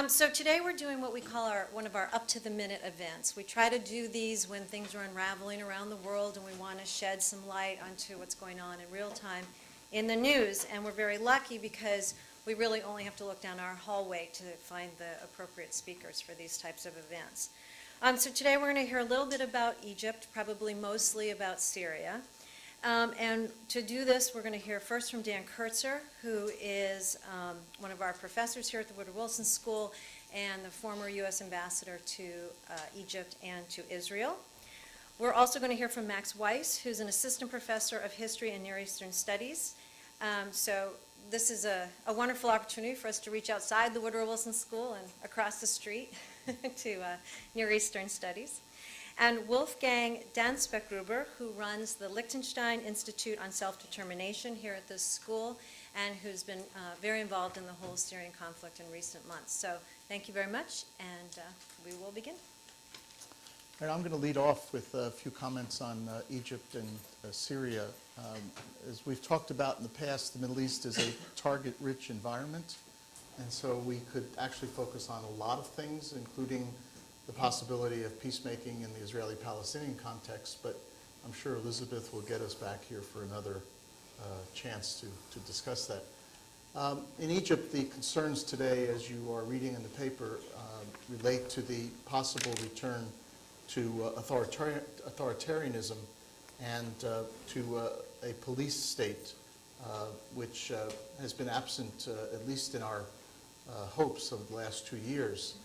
So today we're doing what we call one of our up-to-the-minute events. We try to do these when things are unraveling around the world and we want to shed some light onto what's going on in real time in the news. And we're very lucky because we really only have to look down our hallway to find the appropriate speakers for these types of events. So today we're going to hear a little bit about Egypt, probably mostly about Syria. And to do this, we're going to hear first from Dan Kurtzer, who is one of our professors here at the Woodrow Wilson School and the former U.S. ambassador to Egypt and to Israel. We're also going to hear from Max Weiss, who's an assistant professor of history and Near Eastern studies. So this is a wonderful opportunity for us to reach outside the Woodrow Wilson School and across the street to Near Eastern studies. And Wolfgang Danspeckgruber, who runs the Liechtenstein Institute on Self-Determination here at this school, and who's been very involved in the whole Syrian conflict in recent months. So thank you very much, and we will begin. And I'm going to lead off with a few comments on Egypt and Syria. As we've talked about in the past, the Middle East is a target-rich environment, and so we could actually focus on a lot of things, including the possibility of peacemaking in the Israeli-Palestinian context, but I'm sure Elizabeth will get us back here for another chance to discuss that. In Egypt, the concerns today, as you are reading in the paper, relate to the possible return to authoritarianism and to a police state which has been absent, at least in our hopes of the last 2 years.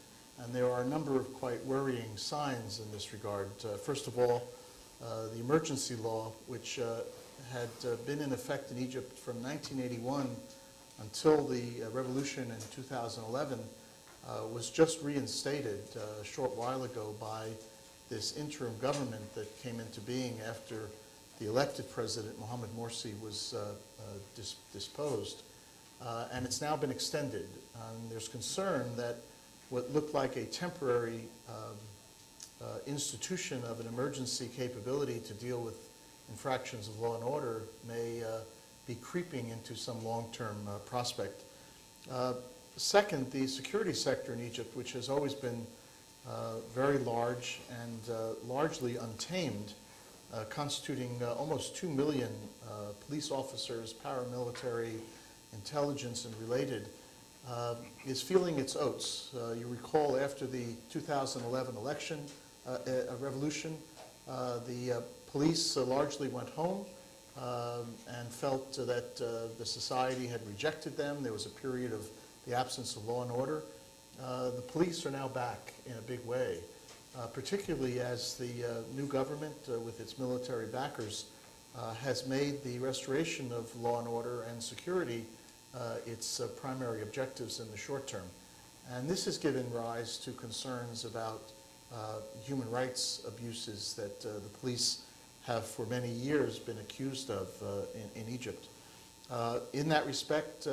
And there are a number of quite worrying signs in this regard. First of all, the emergency law, which had been in effect in Egypt from 1981 until the revolution in 2011, was just reinstated a short while ago by this interim government that came into being after the elected president, Mohamed Morsi, was disposed. And it's now been extended. There's concern that what looked like a temporary institution of an emergency capability to deal with infractions of law and order may be creeping into some long-term prospect. Second, the security sector in Egypt, which has always been very large and largely untamed, constituting almost 2 million police officers, paramilitary, intelligence, and related, is feeling its oats. You recall after the 2011 election, revolution, the police largely went home and felt that the society had rejected them. There was a period of the absence of law and order. The police are now back in a big way, particularly as the new government with its military backers has made the restoration of law and order and security its primary objectives in the short term. And this has given rise to concerns about human rights abuses that the police have for many years been accused of in Egypt. In that respect,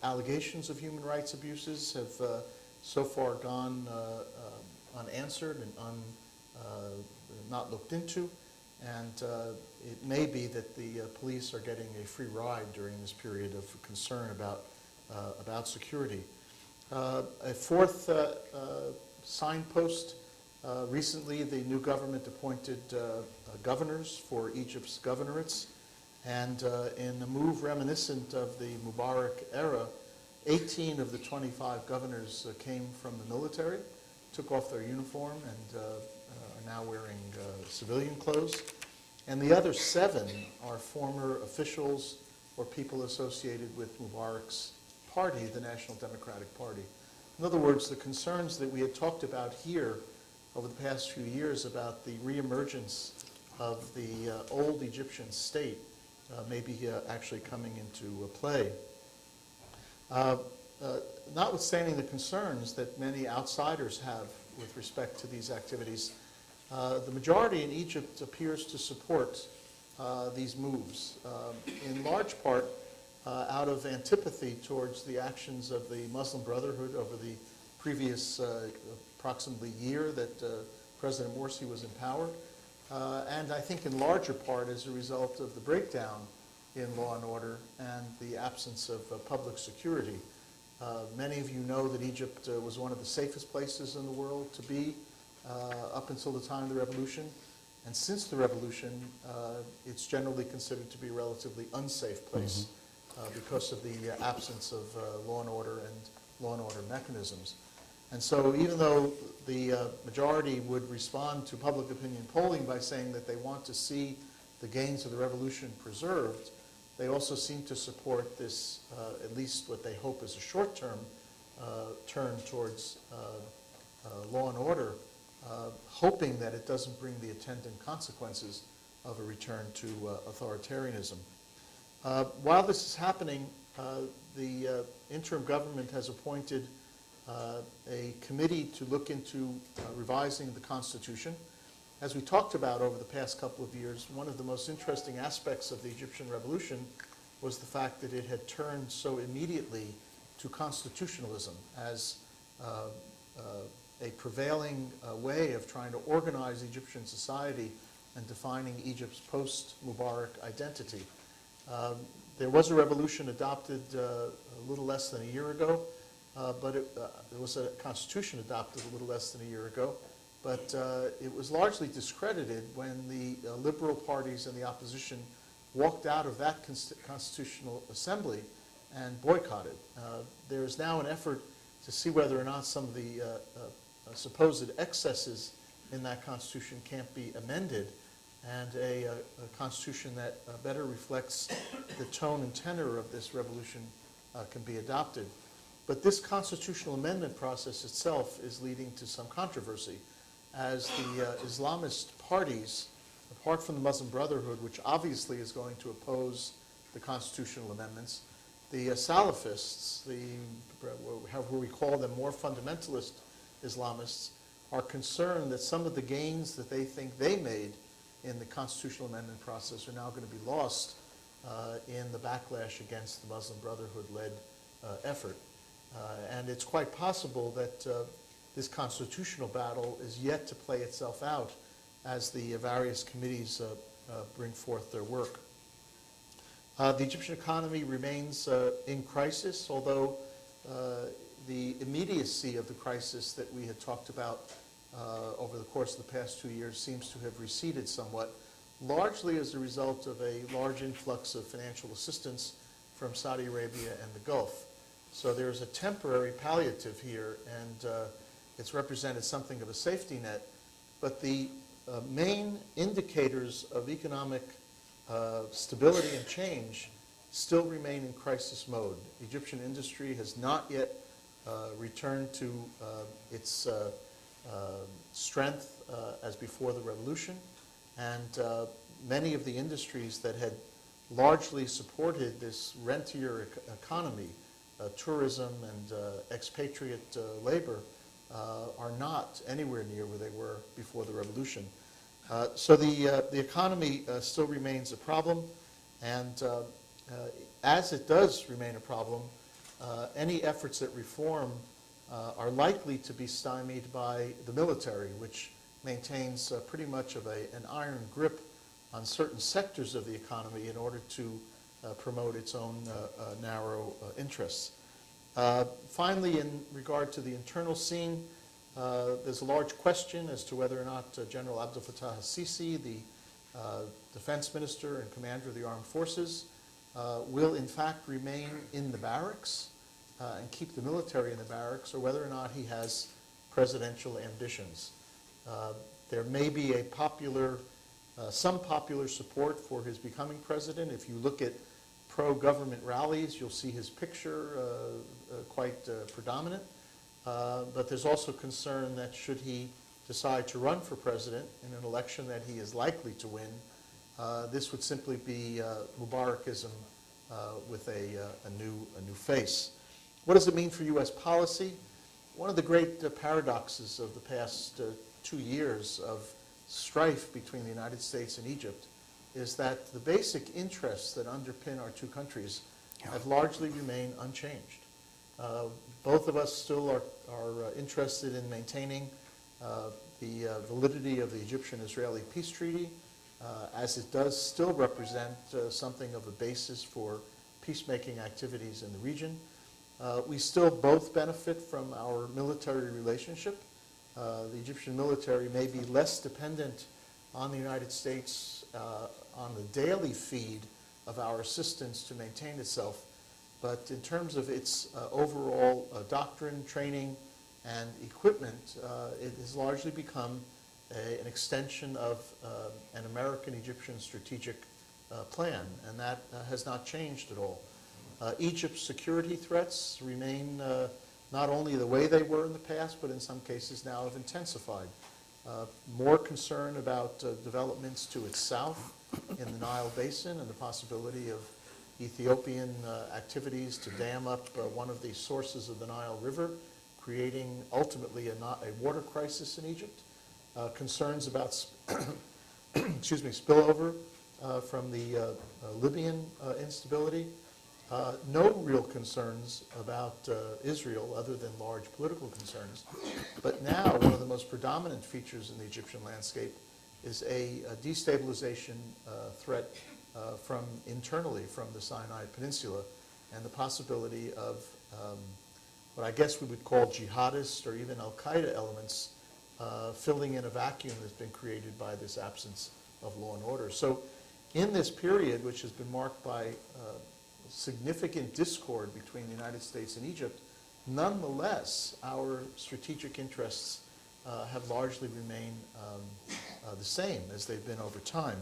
allegations of human rights abuses have so far gone unanswered and not looked into. And it may be that the police are getting a free ride during this period of concern about security. A fourth signpost, recently the new government appointed governors for Egypt's governorates. And in a move reminiscent of the Mubarak era, 18 of the 25 governors came from the military, took off their uniform, and are now wearing civilian clothes. And the other 7 are former officials or people associated with Mubarak's party, the National Democratic Party. In other words, the concerns that we had talked about here over the past few years about the reemergence of the old Egyptian state may be actually coming into play. Notwithstanding the concerns that many outsiders have with respect to these activities, the majority in Egypt appears to support these moves, in large part out of antipathy towards the actions of the Muslim Brotherhood over the previous approximately year that President Morsi was in power, and I think in larger part as a result of the breakdown in law and order and the absence of public security. Many of you know that Egypt was one of the safest places in the world to be up until the time of the revolution. And since the revolution, it's generally considered to be a relatively unsafe place because of the absence of law and order mechanisms. And so even though the majority would respond to public opinion polling by saying that they want to see the gains of the revolution preserved, they also seem to support this, at least what they hope is a short-term turn towards law and order, hoping that it doesn't bring the attendant consequences of a return to authoritarianism. While this is happening, the interim government has appointed a committee to look into revising the Constitution. As we talked about over the past couple of years, one of the most interesting aspects of the Egyptian Revolution was the fact that it had turned so immediately to constitutionalism as a prevailing way of trying to organize Egyptian society and defining Egypt's post-Mubarak identity. There was a revolution adopted a little less than a year ago, but there was a constitution adopted a little less than a year ago, but it was largely discredited when the liberal parties and the opposition walked out of that constitutional assembly and boycotted. There is now an effort to see whether or not some of the supposed excesses in that constitution can't be amended, and a constitution that better reflects the tone and tenor of this revolution can be adopted. But this constitutional amendment process itself is leading to some controversy, as the Islamist parties, apart from the Muslim Brotherhood, which obviously is going to oppose the constitutional amendments, the Salafists, however we call them, more fundamentalist Islamists, are concerned that some of the gains that they think they made in the constitutional amendment process are now going to be lost in the backlash against the Muslim Brotherhood-led effort. And it's quite possible that this constitutional battle is yet to play itself out as the various committees bring forth their work. The Egyptian economy remains in crisis, although the immediacy of the crisis that we had talked about over the course of the past 2 years seems to have receded somewhat, largely as a result of a large influx of financial assistance from Saudi Arabia and the Gulf. So there's a temporary palliative here, and it's represented something of a safety net. But the main indicators of economic stability and change still remain in crisis mode. Egyptian industry has not yet returned to its strength as before the revolution, and many of the industries that had largely supported this rentier economy, tourism and expatriate labor, are not anywhere near where they were before the revolution. So the economy still remains a problem, and as it does remain a problem, any efforts at reform are likely to be stymied by the military, which maintains pretty much of an iron grip on certain sectors of the economy in order to promote its own narrow interests. Finally, in regard to the internal scene, there's a large question as to whether or not General Abdel Fattah al-Sisi, the defense minister and commander of the armed forces, will in fact remain in the barracks and keep the military in the barracks, or whether or not he has presidential ambitions. There may be a some popular support for his becoming president. If you look at pro-government rallies, you'll see his picture quite predominant. But there's also concern that should he decide to run for president in an election that he is likely to win, this would simply be Mubarakism with a new face. What does it mean for U.S. policy? One of the great paradoxes of the past 2 years of strife between the United States and Egypt is that the basic interests that underpin our two countries have largely remained unchanged. Both of us still are interested in maintaining the validity of the Egyptian-Israeli peace treaty, as it does still represent something of a basis for peacemaking activities in the region. We still both benefit from our military relationship. The Egyptian military may be less dependent on the United States on the daily feed of our assistance to maintain itself, but in terms of its overall doctrine, training, and equipment, it has largely become an extension of an American-Egyptian strategic plan, and that has not changed at all. Egypt's security threats remain not only the way they were in the past, but in some cases now have intensified. More concern about developments to its south in the Nile Basin and the possibility of Ethiopian activities to dam up one of the sources of the Nile River, creating ultimately a water crisis in Egypt. Concerns about excuse me, spillover from the Libyan instability. No real concerns about Israel other than large political concerns. But now one of the most predominant features in the Egyptian landscape is a destabilization threat from internally from the Sinai Peninsula, and the possibility of what I guess we would call jihadist or even al-Qaeda elements filling in a vacuum that's been created by this absence of law and order. So in this period, which has been marked by significant discord between the United States and Egypt, nonetheless, our strategic interests have largely remained the same as they've been over time.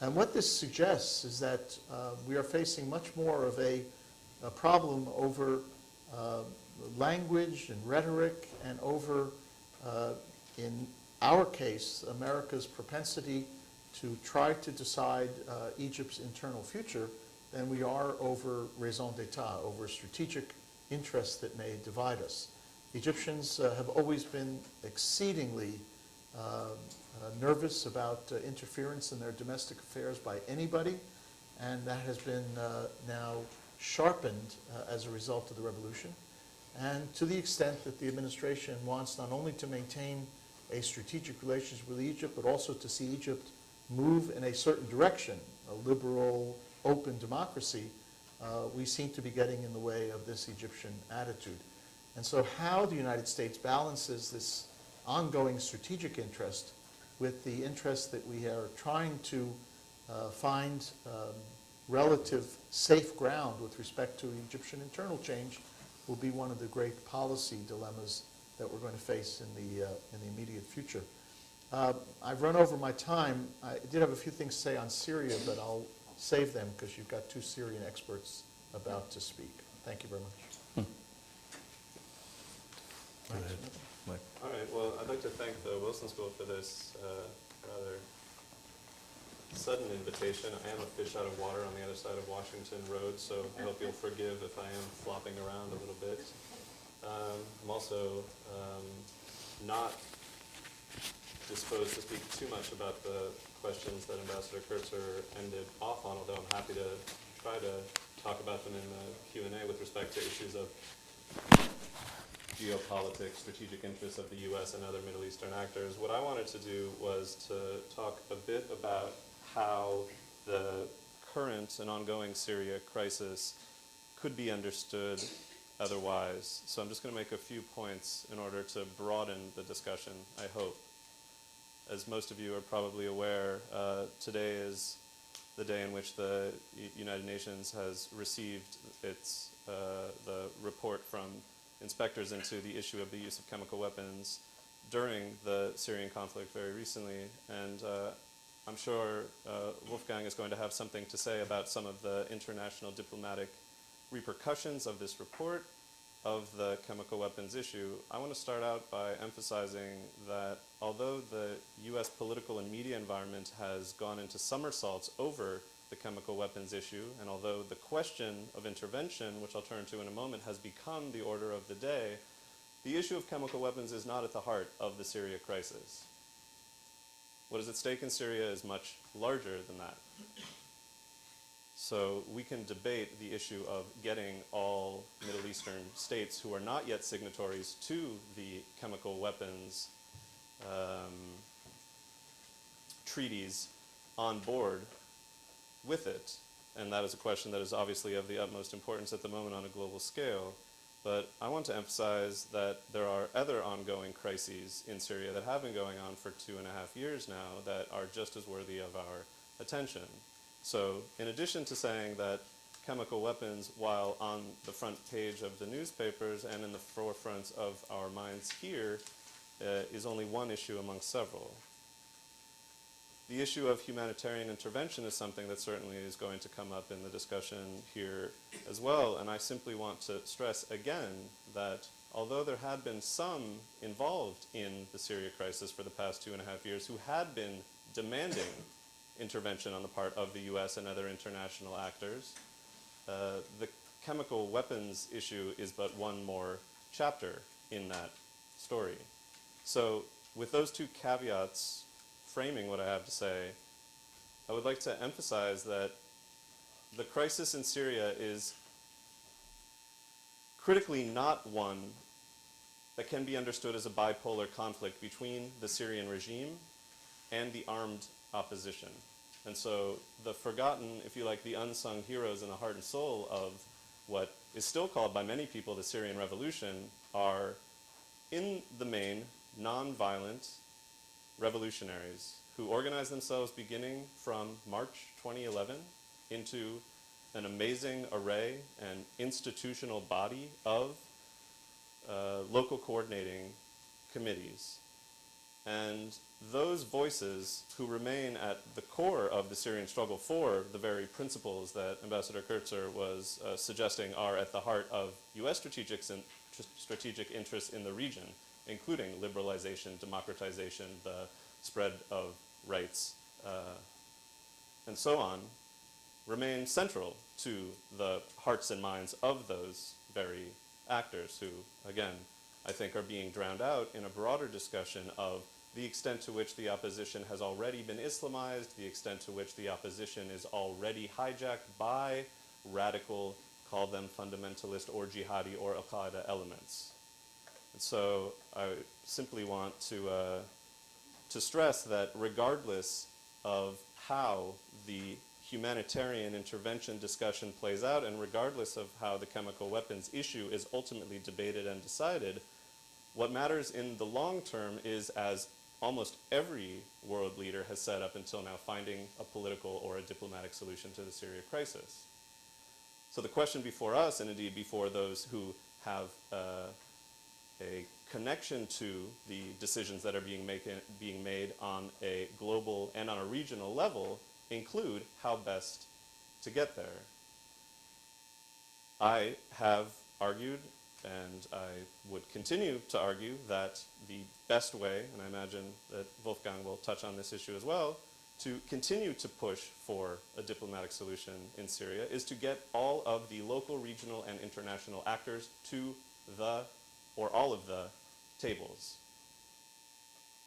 And what this suggests is that we are facing much more of a problem over language and rhetoric, and over, in our case, America's propensity to try to decide Egypt's internal future than we are over raison d'etat, over strategic interests that may divide us. Egyptians have always been exceedingly nervous about interference in their domestic affairs by anybody, and that has been now sharpened as a result of the revolution. And to the extent that the administration wants not only to maintain a strategic relationship with Egypt, but also to see Egypt move in a certain direction, a liberal, open democracy, we seem to be getting in the way of this Egyptian attitude. And so how the United States balances this ongoing strategic interest with the interest that we are trying to find relative safe ground with respect to Egyptian internal change will be one of the great policy dilemmas that we're going to face in the immediate future. I've run over my time. I did have a few things to say on Syria, but I'll save them because you've got two Syrian experts about to speak. Thank you very much. Go ahead, Mike. All right, well, I'd like to thank the Wilson School for this rather sudden invitation. I am a fish out of water on the other side of Washington Road, so I hope you'll forgive if I am flopping around a little bit. I'm also not disposed to speak too much about the questions that Ambassador Kurtzer ended off on, although I'm happy to try to talk about them in the Q&A with respect to issues of geopolitics, strategic interests of the U.S. and other Middle Eastern actors. What I wanted to do was to talk a bit about how the current and ongoing Syria crisis could be understood otherwise. So I'm just going to make a few points in order to broaden the discussion, I hope. As most of you are probably aware, today is the day in which the United Nations has received its the report from inspectors into the issue of the use of chemical weapons during the Syrian conflict very recently. And I'm sure Wolfgang is going to have something to say about some of the international diplomatic repercussions of this report, of the chemical weapons issue. I want to start out by emphasizing that although the U.S. political and media environment has gone into somersaults over the chemical weapons issue, and although the question of intervention, which I'll turn to in a moment, has become the order of the day, the issue of chemical weapons is not at the heart of the Syria crisis. What is at stake in Syria is much larger than that. So we can debate the issue of getting all Middle Eastern states who are not yet signatories to the chemical weapons treaties on board with it. And that is a question that is obviously of the utmost importance at the moment on a global scale. But I want to emphasize that there are other ongoing crises in Syria that have been going on for 2.5 years now that are just as worthy of our attention. So in addition to saying that chemical weapons, while on the front page of the newspapers and in the forefront of our minds here, is only one issue among several. The issue of humanitarian intervention is something that certainly is going to come up in the discussion here as well, and I simply want to stress again that although there had been some involved in the Syria crisis for the past 2.5 years who had been demanding intervention on the part of the US and other international actors, the chemical weapons issue is but one more chapter in that story. So with those two caveats framing what I have to say, I would like to emphasize that the crisis in Syria is critically not one that can be understood as a bipolar conflict between the Syrian regime and the armed opposition. And so the forgotten, if you like, the unsung heroes in the heart and soul of what is still called by many people the Syrian revolution are, in the main, non-violent revolutionaries who organized themselves beginning from March 2011 into an amazing array and institutional body of local coordinating committees. And those voices who remain at the core of the Syrian struggle for the very principles that Ambassador Kurtzer was suggesting are at the heart of US strategic interests in the region, including liberalization, democratization, the spread of rights, and so on, remain central to the hearts and minds of those very actors who, again, I think are being drowned out in a broader discussion of the extent to which the opposition has already been Islamized, the extent to which the opposition is already hijacked by radical, call them fundamentalist or jihadi or al-Qaeda elements. And so I simply want to stress that regardless of how the humanitarian intervention discussion plays out, and regardless of how the chemical weapons issue is ultimately debated and decided, what matters in the long term is, as almost every world leader has said up until now, finding a political or a diplomatic solution to the Syria crisis. So the question before us, and indeed before those who have a connection to the decisions that are being made on a global and on a regional level, include how best to get there. I have argued, and I would continue to argue, that the best way, and I imagine that Wolfgang will touch on this issue as well, to continue to push for a diplomatic solution in Syria is to get all of the local, regional, and international actors to the, or all of the, tables.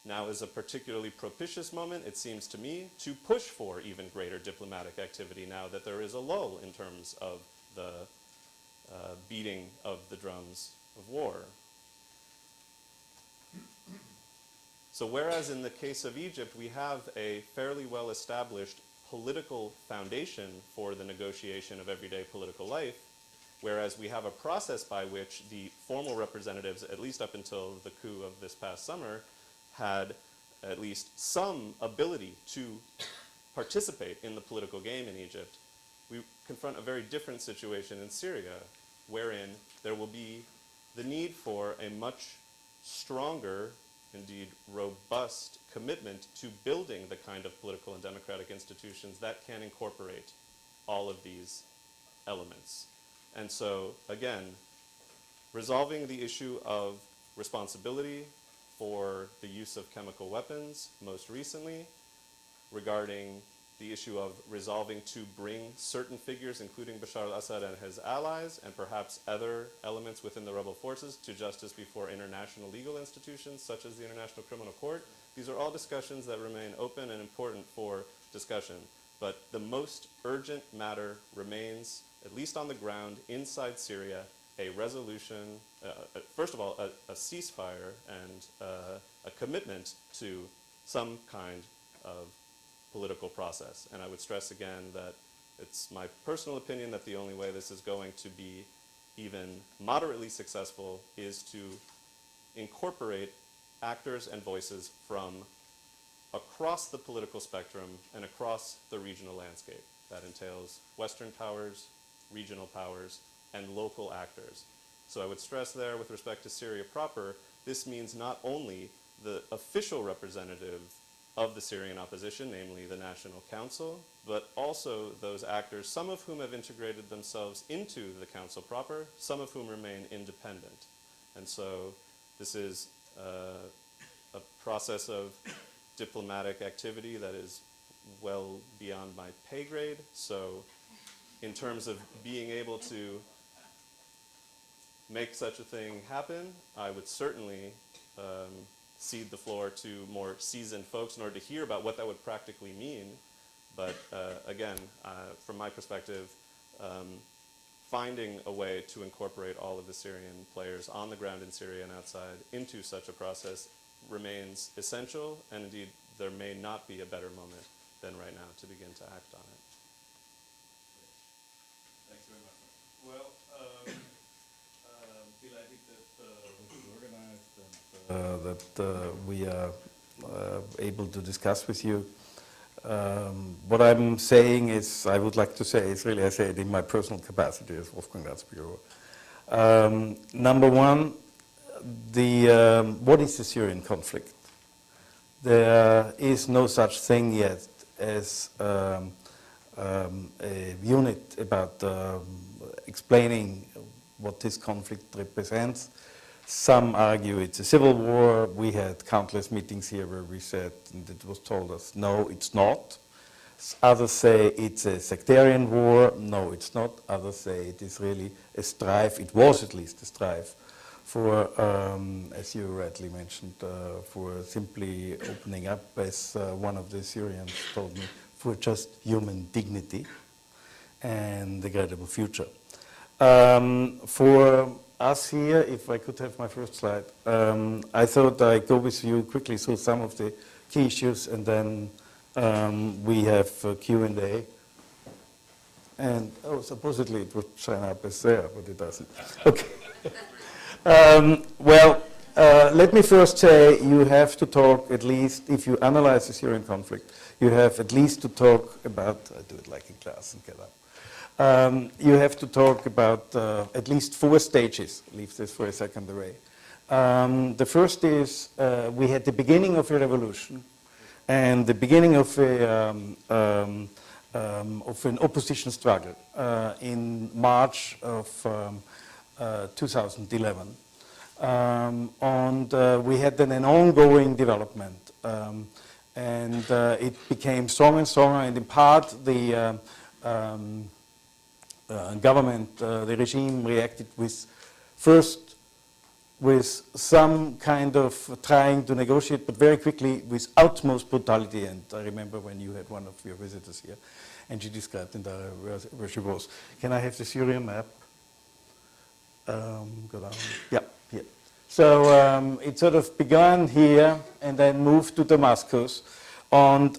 Now is a particularly propitious moment, it seems to me, to push for even greater diplomatic activity now that there is a lull in terms of the beating of the drums of war. So whereas in the case of Egypt we have a fairly well-established political foundation for the negotiation of everyday political life, whereas we have a process by which the formal representatives, at least up until the coup of this past summer, had at least some ability to participate in the political game in Egypt, we confront a very different situation in Syria, wherein there will be the need for a much stronger, indeed robust, commitment to building the kind of political and democratic institutions that can incorporate all of these elements. And so, again, resolving the issue of responsibility for the use of chemical weapons, most recently, regarding the issue of resolving to bring certain figures, including Bashar al-Assad and his allies, and perhaps other elements within the rebel forces, to justice before international legal institutions, such as the International Criminal Court. These are all discussions that remain open and important for discussion. But the most urgent matter remains, at least on the ground, inside Syria, a resolution, first of all, a ceasefire and a commitment to some kind of political process. And I would stress again that it's my personal opinion that the only way this is going to be even moderately successful is to incorporate actors and voices from across the political spectrum and across the regional landscape. That entails Western powers, regional powers, and local actors. So I would stress there, with respect to Syria proper, this means not only the official representative of the Syrian opposition, namely the National Council, but also those actors, some of whom have integrated themselves into the council proper, some of whom remain independent. And so this is a process of diplomatic activity that is well beyond my pay grade. So in terms of being able to make such a thing happen, I would certainly cede the floor to more seasoned folks in order to hear about what that would practically mean. But again, from my perspective, finding a way to incorporate all of the Syrian players on the ground in Syria and outside into such a process remains essential, and indeed there may not be a better moment than right now to begin to act on it. Thanks very much. Well, delighted that organized and that we are able to discuss with you. What I'm saying is, I would like to say, is really, I say it in my personal capacity as Wolfgang Danspeckgruber. Number one, what is the Syrian conflict? There is no such thing yet as a unit about explaining what this conflict represents. Some argue it's a civil war. We had countless meetings here where we said, and it was told us, no, it's not. Others say it's a sectarian war. No, it's not. Others say it is really a strife. It was at least a strife for, as you rightly mentioned, for simply opening up, as one of the Syrians told me, for just human dignity and a credible future. For us here, if I could have my first slide, I thought I'd go with you quickly through some of the key issues, and then we have Q&A. And, oh, supposedly it would shine up as there, but it doesn't. Okay. Let me first say you have to talk, at least, if you analyze the Syrian conflict, you have at least to talk about, I do it like in class and get up. You have to talk about at least 4 stages. Leave this for a second away. The first is we had the beginning of a revolution and the beginning of an opposition struggle in March of 2011. And we had then an ongoing development, and it became stronger and stronger, and in part the government, the regime reacted first with some kind of trying to negotiate, but very quickly with utmost brutality. And I remember when you had one of your visitors here, and she described where she was. Can I have the Syrian map? Go down. Yeah, here. So it sort of began here and then moved to Damascus. And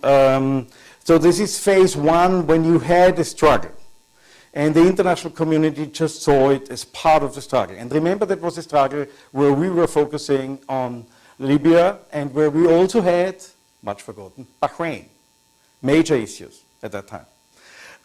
so this is phase 1, when you had a struggle. And the international community just saw it as part of the struggle. And remember, that was a struggle where we were focusing on Libya and where we also had, much forgotten, Bahrain. Major issues at that time.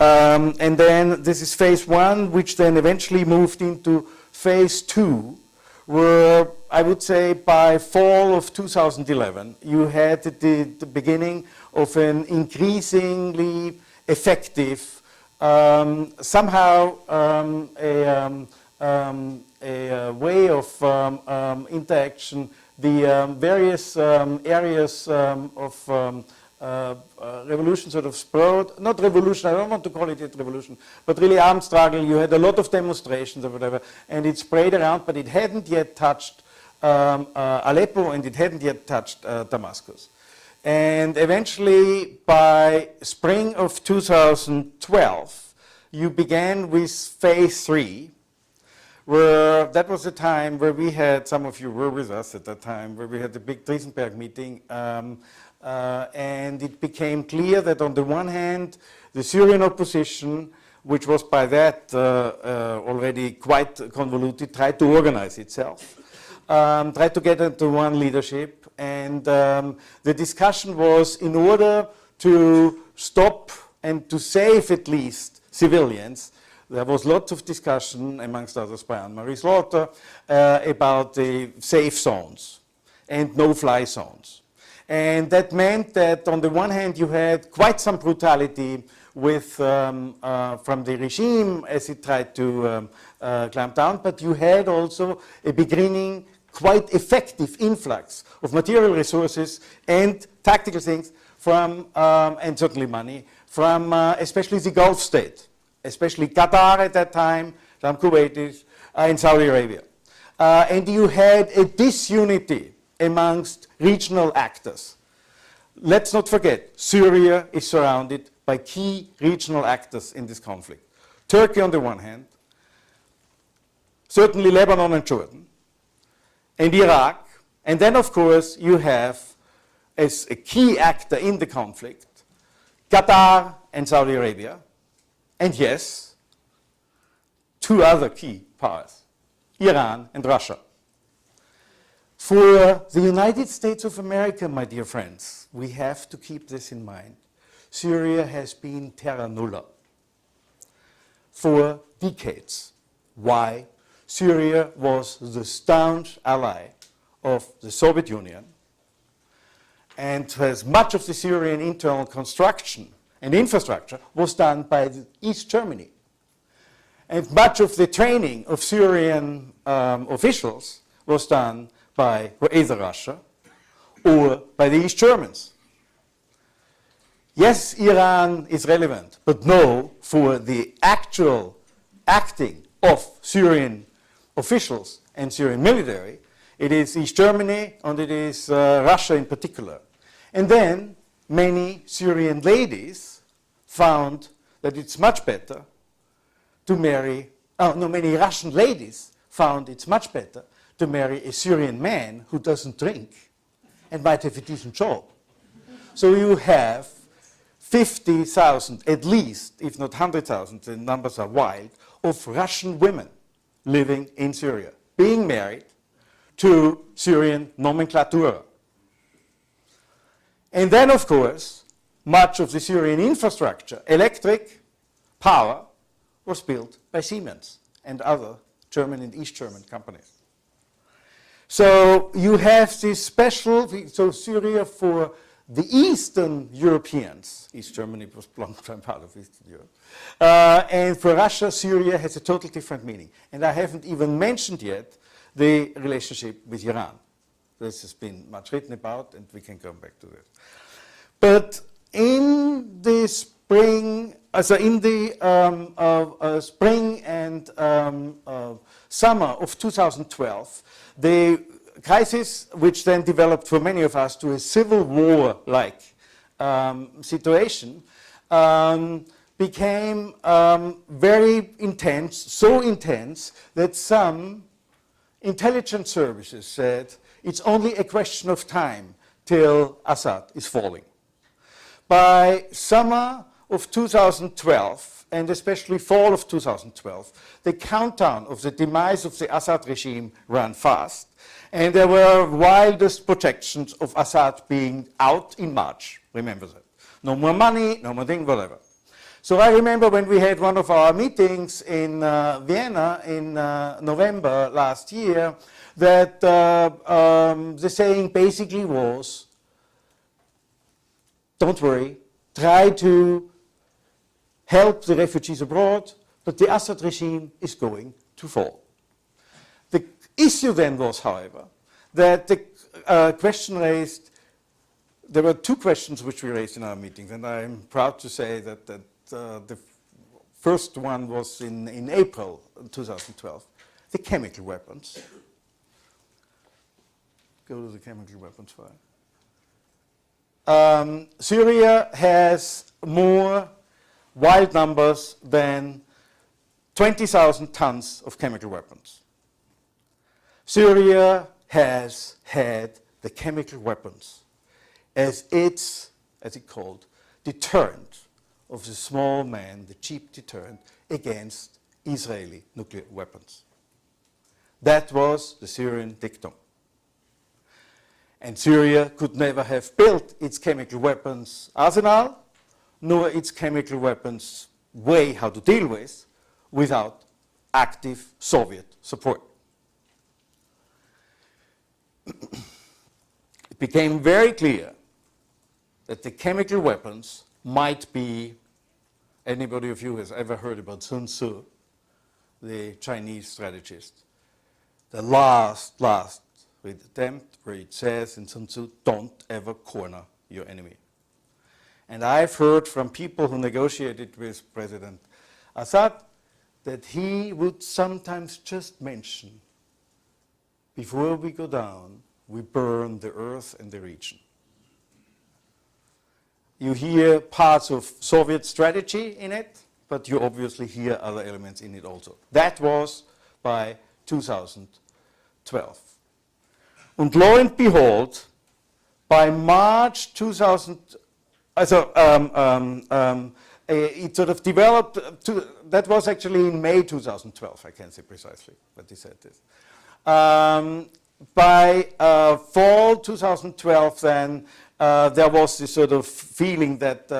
And then this is phase 1, which then eventually moved into phase 2, where I would say by fall of 2011, you had the beginning of an increasingly effective somehow a way of interaction, the various areas of revolution sort of sprout, not revolution, I don't want to call it a revolution, but really armed struggle. You had a lot of demonstrations or whatever, and it sprayed around, but it hadn't yet touched Aleppo, and it hadn't yet touched Damascus. And eventually, by spring of 2012, you began with phase 3, where that was a time where we had, some of you were with us at that time, where we had the big Duisenberg meeting, and it became clear that on the one hand, the Syrian opposition which was by that already quite convoluted, tried to organize itself, tried to get into one leadership, and the discussion was in order to stop and to save at least civilians. There was lots of discussion, amongst others by Anne-Marie Slaughter, about the safe zones and no-fly zones. And that meant that on the one hand you had quite some brutality with, from the regime as it tried to clamp down, but you had also a beginning quite effective influx of material resources and tactical things from, and certainly money, from especially the Gulf state, especially Qatar at that time, some Kuwaitis, and Saudi Arabia. And you had a disunity amongst regional actors. Let's not forget, Syria is surrounded by key regional actors in this conflict. Turkey on the one hand, certainly Lebanon and Jordan, and Iraq, and then of course you have, as a key actor in the conflict, Qatar and Saudi Arabia, and yes, two other key powers, Iran and Russia. For the United States of America, my dear friends, we have to keep this in mind. Syria has been terra nulla for decades. Why? Syria was the staunch ally of the Soviet Union, and as much of the Syrian internal construction and infrastructure was done by East Germany. And much of the training of Syrian officials was done by either Russia or by the East Germans. Yes, Iran is relevant, but no, for the actual acting of Syrian officials and Syrian military, it is East Germany and it is Russia in particular. And then many Syrian ladies found that it's much better to marry, many Russian ladies found it's much better to marry a Syrian man who doesn't drink and might have a decent job. So you have 50,000 at least, if not 100,000, the numbers are wild, of Russian women living in Syria, being married to Syrian nomenclatura. And then, of course, much of the Syrian infrastructure, electric power, was built by Siemens and other German and East German companies. So you have this special, so Syria for the Eastern Europeans, East Germany was a long time part of Eastern Europe, and for Russia, Syria has a totally different meaning. And I haven't even mentioned yet the relationship with Iran. This has been much written about, and we can come back to this. But in the spring, in the spring and summer of 2012, the crisis, which then developed for many of us to a civil war-like situation, became very intense, so intense that some intelligence services said it's only a question of time till Assad is falling. By summer of 2012, and especially fall of 2012, the countdown of the demise of the Assad regime ran fast, and there were wildest projections of Assad being out in March. Remember that. No more money, no more thing, whatever. So I remember when we had one of our meetings in Vienna in November last year, that the saying basically was, don't worry, try to help the refugees abroad, but the Assad regime is going to fall. The issue then was, however, that the question raised, there were two questions which we raised in our meetings, and I'm proud to say that the first one was in April 2012, the chemical weapons. Go to the chemical weapons file. Syria has more wild numbers than 20,000 tons of chemical weapons. Syria has had the chemical weapons as its, as it called, deterrent of the small man, the cheap deterrent against Israeli nuclear weapons. That was the Syrian dictum. And Syria could never have built its chemical weapons arsenal, nor its chemical weapons way how to deal with, without active Soviet support. It became very clear that the chemical weapons might be, anybody of you has ever heard about Sun Tzu, the Chinese strategist, the last attempt where it says in Sun Tzu, don't ever corner your enemy. And I've heard from people who negotiated with President Assad that he would sometimes just mention, before we go down, we burn the earth and the region. You hear parts of Soviet strategy in it, but you obviously hear other elements in it also. That was by 2012. And lo and behold, by March 2000, it sort of developed, that was actually in May 2012, I can't say precisely, but he said this. By fall 2012 then, there was this sort of feeling that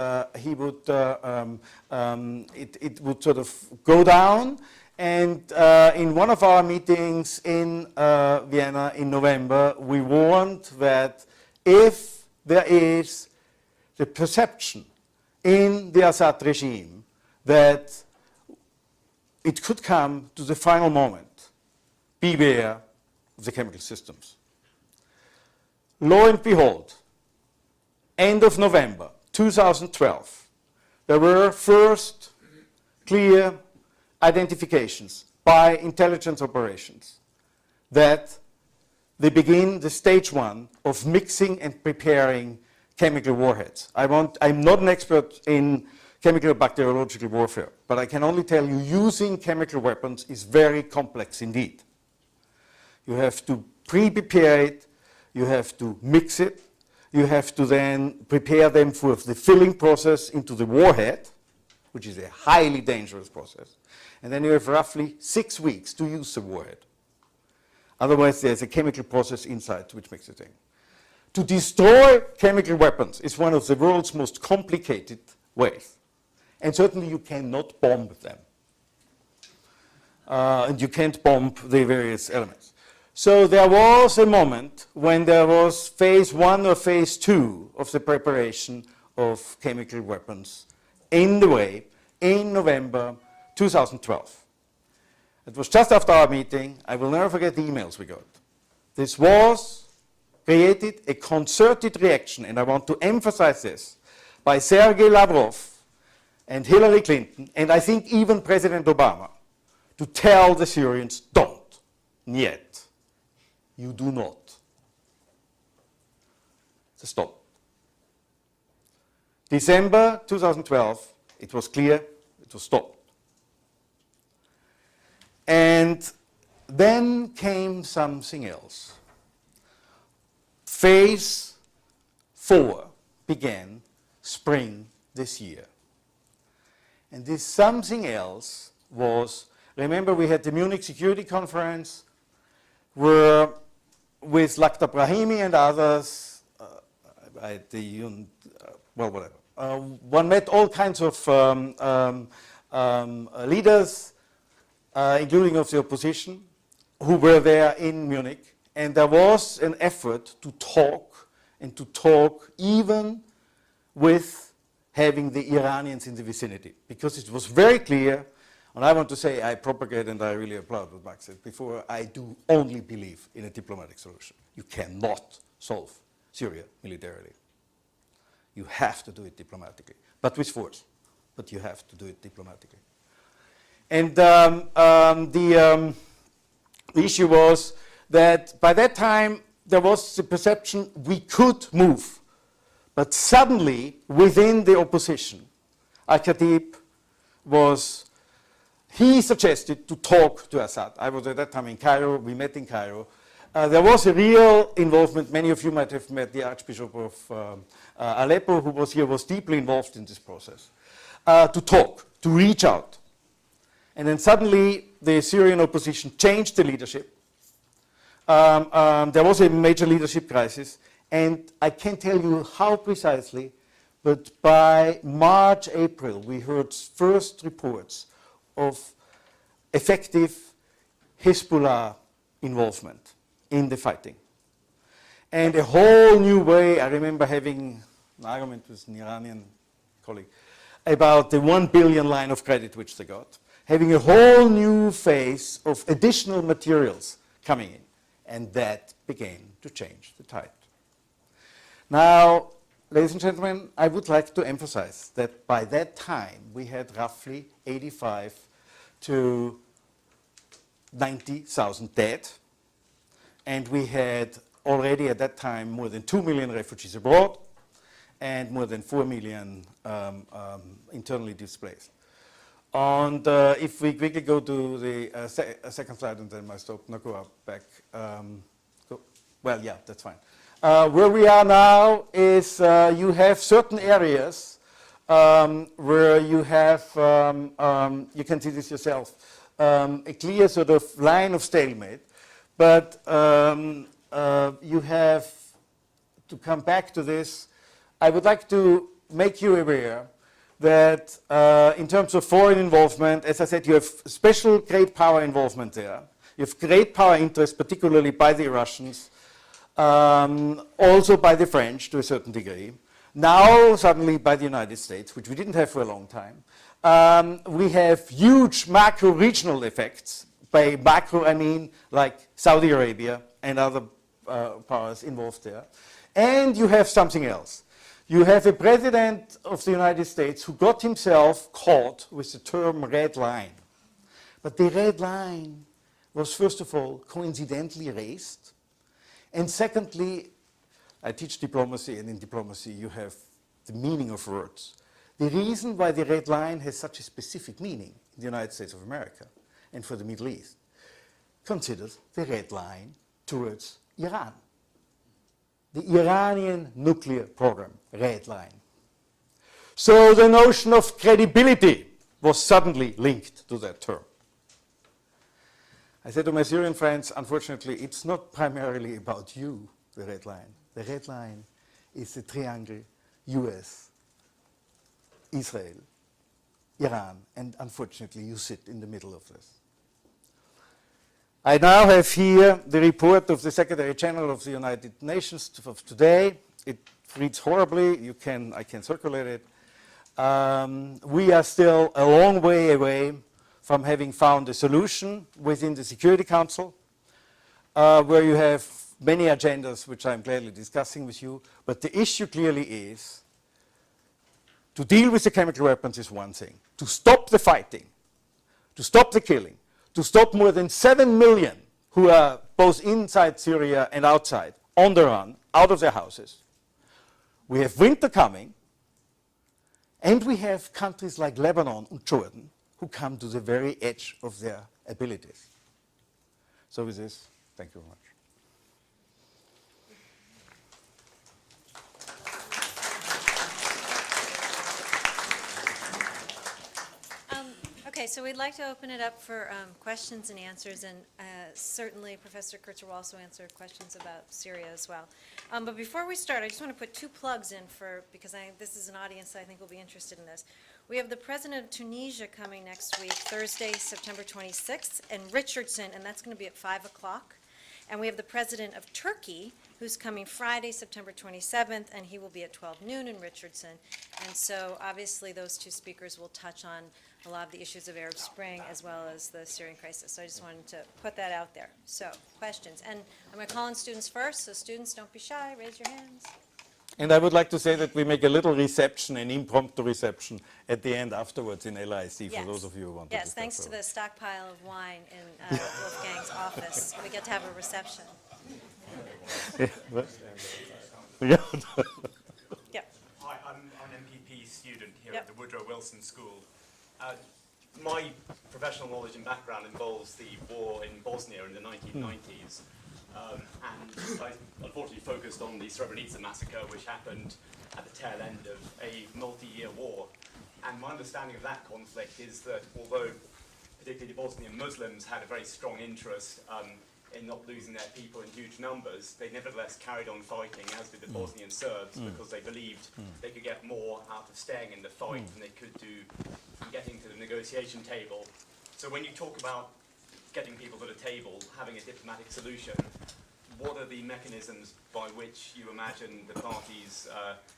it would sort of go down. And in one of our meetings in Vienna in November, we warned that if there is the perception in the Assad regime that it could come to the final moment, beware of the chemical systems. Lo and behold, end of November 2012, there were first clear identifications by intelligence operations that they begin the stage 1 of mixing and preparing chemical warheads. I'm not an expert in chemical bacteriological warfare, but I can only tell you using chemical weapons is very complex indeed. You have to pre-prepare it, you have to mix it, you have to then prepare them for the filling process into the warhead, which is a highly dangerous process. And then you have roughly 6 weeks to use the warhead. Otherwise, there's a chemical process inside which makes it in. To destroy chemical weapons is one of the world's most complicated ways. And certainly you cannot bomb them. And you can't bomb the various elements. So there was a moment when there was phase 1 or phase 2 of the preparation of chemical weapons in the way in November 2012. It was just after our meeting. I will never forget the emails we got. This created a concerted reaction, and I want to emphasize this, by Sergei Lavrov and Hillary Clinton, and I think even President Obama, to tell the Syrians, don't, yet, you do not. So stop. December 2012, it was clear, it was stopped. And then came something else. Phase 4 began spring this year. And this something else was, remember we had the Munich Security Conference where with Lakhdar Brahimi and others, one met all kinds of leaders, including of the opposition, who were there in Munich. And there was an effort to talk, and to talk even with having the Iranians in the vicinity. Because it was very clear, and I want to say I propagate and I really applaud what Max said before, I do only believe in a diplomatic solution. You cannot solve Syria militarily. You have to do it diplomatically, but with force. But you have to do it diplomatically. And the issue was that by that time there was the perception we could move. But suddenly, within the opposition, Al-Khatib he suggested to talk to Assad. I was at that time in Cairo, we met in Cairo. There was a real involvement. Many of you might have met the Archbishop of Aleppo, who was here, was deeply involved in this process. to talk, to reach out. And then suddenly the Syrian opposition changed the leadership. There was a major leadership crisis, and I can't tell you how precisely, but by March, April, we heard first reports of effective Hezbollah involvement in the fighting. And a whole new way, I remember having an argument with an Iranian colleague about the 1 billion line of credit which they got, having a whole new phase of additional materials coming in. And that began to change the tide. Now, ladies and gentlemen, I would like to emphasize that by that time we had roughly 85 to 90,000 dead, and we had already at that time more than 2 million refugees abroad and more than 4 million internally displaced. And if we quickly go to the second slide and then I stop, no, go up, back. Well, yeah, that's fine. Where we are now is you have certain areas where you have, you can see this yourself, a clear sort of line of stalemate, but you have to come back to this. I would like to make you aware that in terms of foreign involvement, as I said, you have special great power involvement there. You have great power interest, particularly by the Russians, also by the French to a certain degree. Now, suddenly by the United States, which we didn't have for a long time. We have huge macro-regional effects. By macro, I mean like Saudi Arabia and other powers involved there. And you have something else. You have a president of the United States who got himself caught with the term red line. But the red line was, first of all, coincidentally raised. And secondly, I teach diplomacy, and in diplomacy you have the meaning of words. The reason why the red line has such a specific meaning in the United States of America and for the Middle East considers the red line towards Iran. The Iranian nuclear program, red line. So the notion of credibility was suddenly linked to that term. I said to my Syrian friends, unfortunately, it's not primarily about you, the red line. The red line is the triangle US, Israel, Iran, and unfortunately you sit in the middle of this. I now have here the report of the Secretary General of the United Nations of today. It reads horribly. I can circulate it. We are still a long way away from having found a solution within the Security Council, where you have many agendas which I'm gladly discussing with you. But the issue clearly is to deal with the chemical weapons is one thing. To stop the fighting, to stop the killing, to stop more than 7 million who are both inside Syria and outside, on the run, out of their houses. We have winter coming, and we have countries like Lebanon and Jordan who come to the very edge of their abilities. So with this, thank you very much. Okay, so we'd like to open it up for questions and answers, and certainly Professor Kurtzer will also answer questions about Syria as well. But before we start, I just want to put 2 plugs in because this is an audience that I think will be interested in this. We have the President of Tunisia coming next week, Thursday, September 26th, in Richardson, and that's going to be at 5 o'clock. And we have the President of Turkey, who's coming Friday, September 27th, and he will be at 12 noon in Richardson. And so obviously those 2 speakers will touch on a lot of the issues of Arab Spring as well as the Syrian crisis. So I just wanted to put that out there. So questions. And I'm going to call on students first, so students, don't be shy. Raise your hands. And I would like to say that we make a little reception, an impromptu reception, at the end afterwards in LISD for those of you who want to discuss. Yes, thanks to the stockpile of wine in Wolfgang's office. We get to have a reception. Yeah. Yep. Hi, I'm an MPP student here Yep. at the Woodrow Wilson School. My professional knowledge and background involves the war in Bosnia in the 1990s. And I unfortunately focused on the Srebrenica massacre, which happened at the tail end of a multi-year war And my understanding of that conflict is that although particularly Bosnian Muslims had a very strong interest in not losing their people in huge numbers, they nevertheless carried on fighting, as did the Bosnian Serbs, because they believed they could get more out of staying in the fight than they could do from getting to the negotiation table. So when you talk about getting people to the table, having a diplomatic solution, what are the mechanisms by which you imagine the parties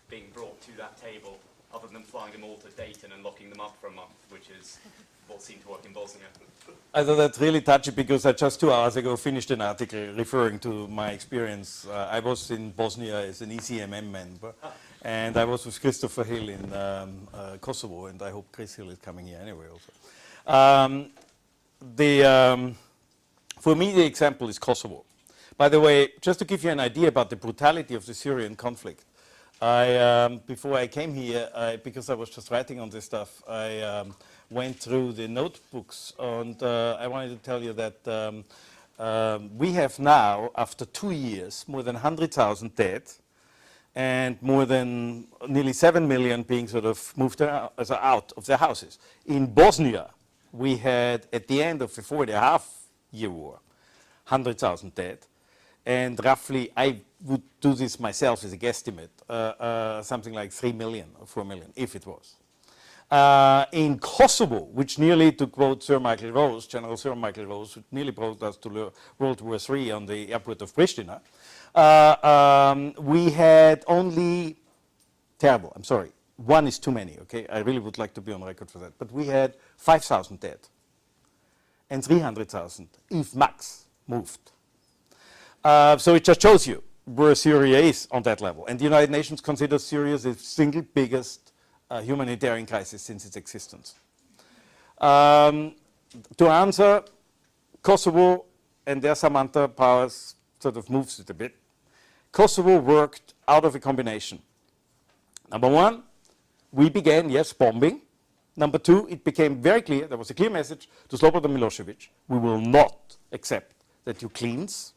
being brought to that table, other than flying them all to Dayton and locking them up for a month, which is what seemed to work in Bosnia? I thought that's really touchy because I just 2 hours ago finished an article referring to my experience. I was in Bosnia as an ECMM member, and I was with Christopher Hill in Kosovo, and I hope Chris Hill is coming here anyway also. For me, the example is Kosovo. By the way, just to give you an idea about the brutality of the Syrian conflict, before I came here, because I was just writing on this stuff, I went through the notebooks, and I wanted to tell you that we have now, after 2 years, more than 100,000 dead, and more than nearly 7 million being sort of moved out of their houses. In Bosnia, we had, at the end of the 4.5-year war, 100,000 dead, and roughly, I would do this myself as a guesstimate, something like 3 million or 4 million, if it was. In Kosovo, which nearly, to quote Sir Michael Rose, General Sir Michael Rose, who nearly brought us to World War III on the airport of Pristina, we had only, terrible, I'm sorry, one is too many, okay? I really would like to be on record for that. But we had 5,000 dead and 300,000, if max, moved. So it just shows you where Syria is on that level. And the United Nations considers Syria the single biggest humanitarian crisis since its existence. To answer, Kosovo, and there Samantha Powers sort of moves it a bit. Kosovo worked out of a combination. Number one, we began, yes, bombing. Number two, it became very clear, there was a clear message to Slobodan Milosevic, we will not accept that you cleanse.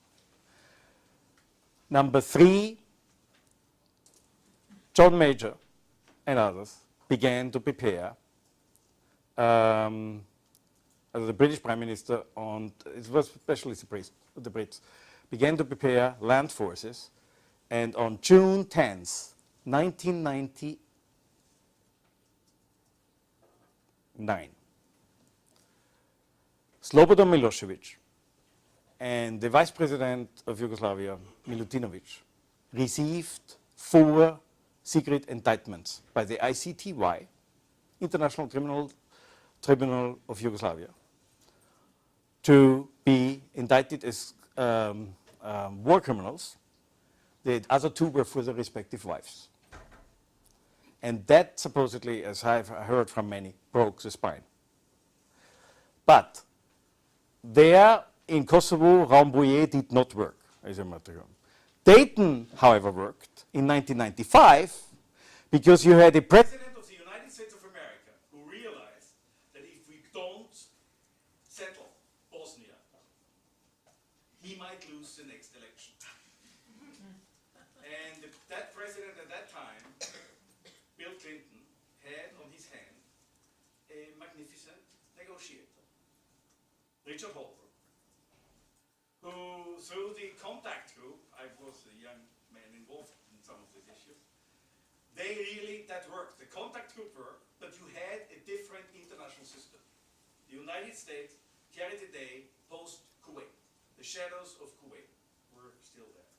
Number three, John Major and others began to prepare, as the British Prime Minister, and it was especially the Brits, began to prepare land forces, and on June 10th, 1999, Slobodan Milosevic and the Vice President of Yugoslavia, Milutinovic, received 4 secret indictments by the ICTY, International Criminal Tribunal of Yugoslavia, to be indicted as war criminals. The other 2 were for their respective wives. And that supposedly, as I've heard from many, broke the spine. But there in Kosovo, Rambouillet did not work as a martyrdom. Dayton, however, worked in 1995 because you had a president of the United States of America who realized that if we don't settle Bosnia, he might lose the next election. And that president at that time, Bill Clinton, had on his hand a magnificent negotiator, Richard Holbrooke, who, through the contact group, I was a young man involved in some of these issues, that worked. The contact group worked, but you had a different international system. The United States carried the day post-Kuwait. The shadows of Kuwait were still there.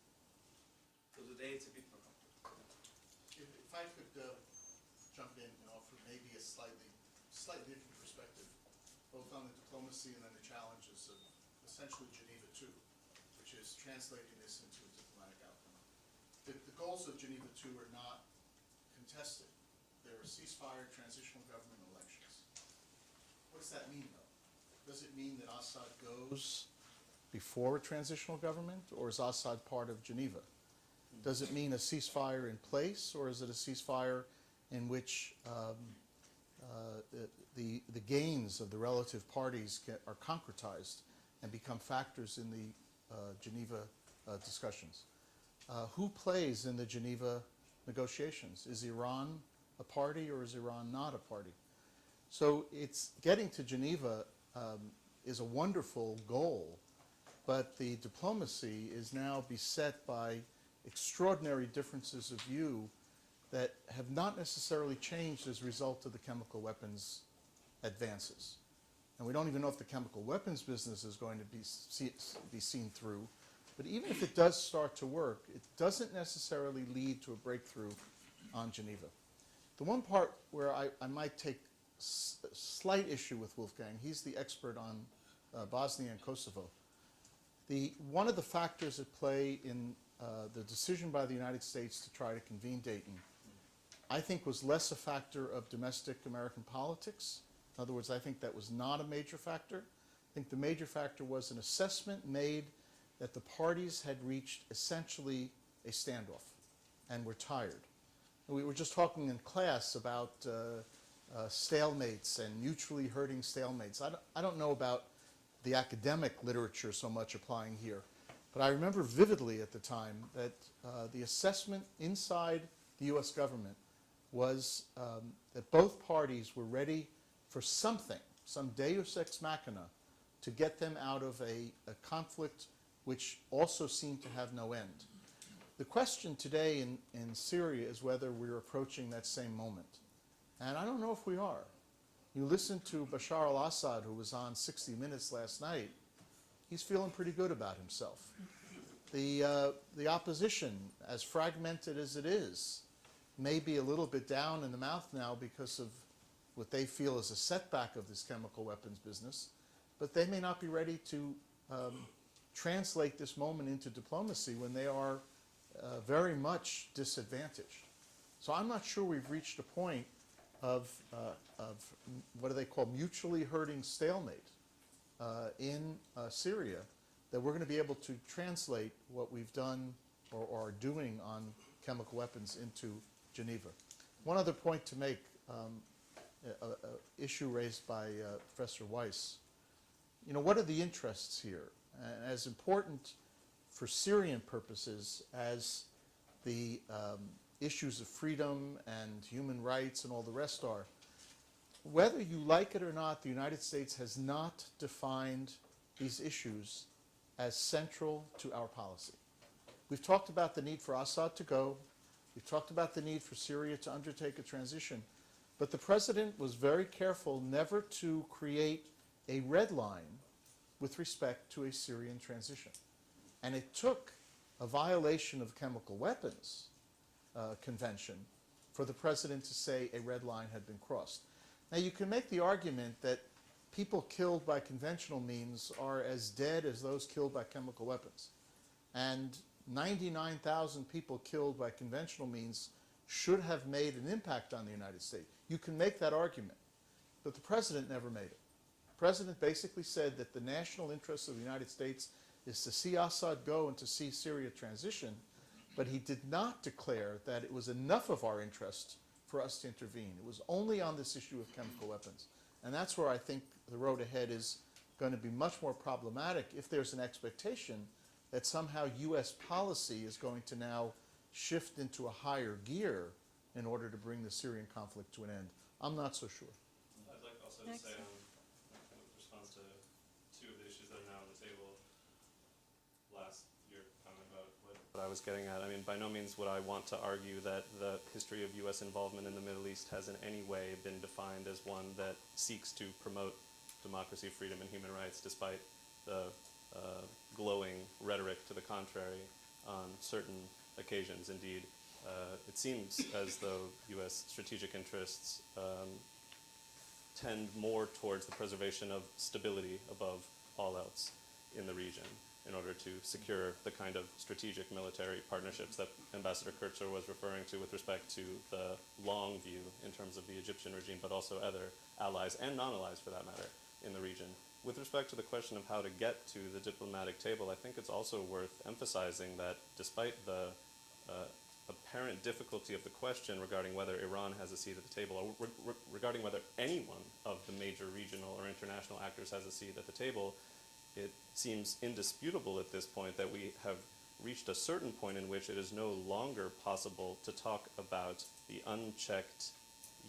So today it's a bit more complicated. If I could jump in and offer maybe a slightly different perspective, both on the diplomacy and then the challenges of essentially Geneva II, which is translating this into a diplomatic outcome. The goals of Geneva II are not contested. There are ceasefire, transitional government, elections. What does that mean, though? Does it mean that Assad goes before a transitional government, or is Assad part of Geneva? Does it mean a ceasefire in place, or is it a ceasefire in which the gains of the relative parties are concretized and become factors in the Geneva discussions? Who plays in the Geneva negotiations? Is Iran a party or is Iran not a party? So it's getting to Geneva is a wonderful goal, but the diplomacy is now beset by extraordinary differences of view that have not necessarily changed as a result of the chemical weapons advances. And we don't even know if the chemical weapons business is going to be seen through. But even if it does start to work, it doesn't necessarily lead to a breakthrough on Geneva. The one part where I might take slight issue with Wolfgang, he's the expert on Bosnia and Kosovo. One of the factors at play in the decision by the United States to try to convene Dayton, I think was less a factor of domestic American politics. In other words, I think that was not a major factor. I think the major factor was an assessment made that the parties had reached essentially a standoff and were tired. We were just talking in class about stalemates and mutually hurting stalemates. I don't know about the academic literature so much applying here, but I remember vividly at the time that the assessment inside the U.S. government was that both parties were ready for something, some deus ex machina, to get them out of a conflict which also seemed to have no end. The question today in Syria is whether we're approaching that same moment. And I don't know if we are. You listen to Bashar al-Assad, who was on 60 Minutes last night, he's feeling pretty good about himself. The opposition, as fragmented as it is, may be a little bit down in the mouth now because of what they feel is a setback of this chemical weapons business, but they may not be ready to translate this moment into diplomacy when they are very much disadvantaged. So I'm not sure we've reached a point of what do they call mutually hurting stalemate in Syria that we're going to be able to translate what we've done or are doing on chemical weapons into Geneva. One other point to make, issue raised by Professor Weiss. You know, what are the interests here? As important for Syrian purposes as the issues of freedom and human rights and all the rest are, whether you like it or not, the United States has not defined these issues as central to our policy. We've talked about the need for Assad to go. We've talked about the need for Syria to undertake a transition. But the president was very careful never to create a red line with respect to a Syrian transition. And it took a violation of chemical weapons convention for the president to say a red line had been crossed. Now you can make the argument that people killed by conventional means are as dead as those killed by chemical weapons. And 99,000 people killed by conventional means should have made an impact on the United States. You can make that argument, but the president never made it. The president basically said that the national interest of the United States is to see Assad go and to see Syria transition, but he did not declare that it was enough of our interest for us to intervene. It was only on this issue of chemical weapons. And that's where I think the road ahead is going to be much more problematic if there's an expectation that somehow U.S. policy is going to now shift into a higher gear in order to bring the Syrian conflict to an end. I'm not so sure. I'd like also to say, in response to two of the issues that are now on the table, last your comment about what I was getting at. I mean, by no means would I want to argue that the history of U.S. involvement in the Middle East has in any way been defined as one that seeks to promote democracy, freedom, and human rights, despite the glowing rhetoric to the contrary on certain occasions. Indeed, it seems as though U.S. strategic interests tend more towards the preservation of stability above all else in the region in order to secure the kind of strategic military partnerships that Ambassador Kurtzer was referring to with respect to the long view in terms of the Egyptian regime, but also other allies and non-allies for that matter in the region. With respect to the question of how to get to the diplomatic table, I think it's also worth emphasizing that despite the apparent difficulty of the question regarding whether Iran has a seat at the table, or regarding whether any one of the major regional or international actors has a seat at the table, it seems indisputable at this point that we have reached a certain point in which it is no longer possible to talk about the unchecked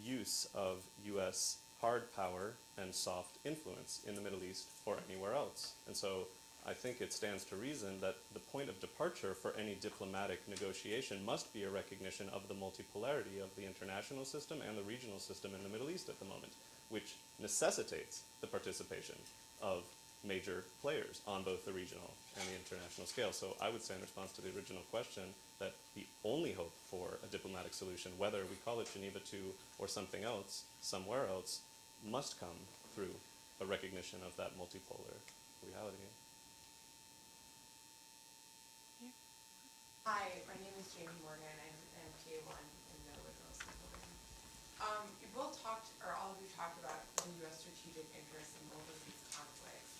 use of U.S. hard power and soft influence in the Middle East or anywhere else. And so I think it stands to reason that the point of departure for any diplomatic negotiation must be a recognition of the multipolarity of the international system and the regional system in the Middle East at the moment, which necessitates the participation of major players on both the regional and the international scale. So I would say in response to the original question that the only hope for a diplomatic solution, whether we call it Geneva II or something else, somewhere else, must come through a recognition of that multipolar reality. Hi, my name is Jamie Morgan. I'm an MTA1 in the Woodrow Wilson School. You both talked, or all of you talked about the U.S. strategic interests in both of these conflicts.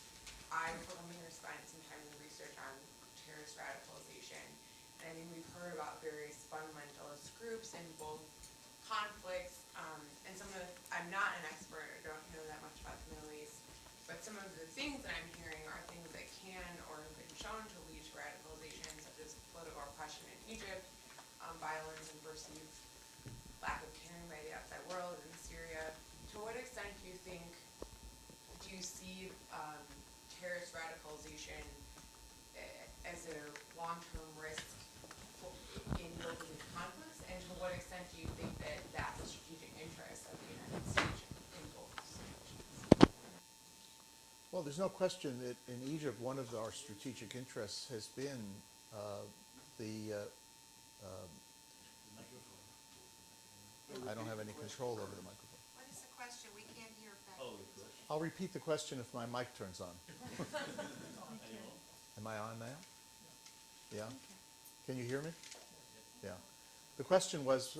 I, for one thing, spent some time in research on terrorist radicalization, and I think we've heard about various fundamentalist groups in both conflicts, and some of the, I'm not an expert, I don't know that much about the Middle East, but some of the things that I'm hearing are things that can or have been shown to lead to radicalization, such as political oppression in Egypt, violence and perceived lack of caring by the outside world in Syria. To what extent do you see terrorist radicalization as a long-term risk in both of these conflicts, and to what extent do you think that that's a strategic interest of the United States in both situations? Well, there's no question that in Egypt, one of our strategic interests has been I don't have any control over the microphone. What is the question? We can't hear back. I'll repeat the question if my mic turns on. Am I on now? Yeah? Can you hear me? Yeah. The question was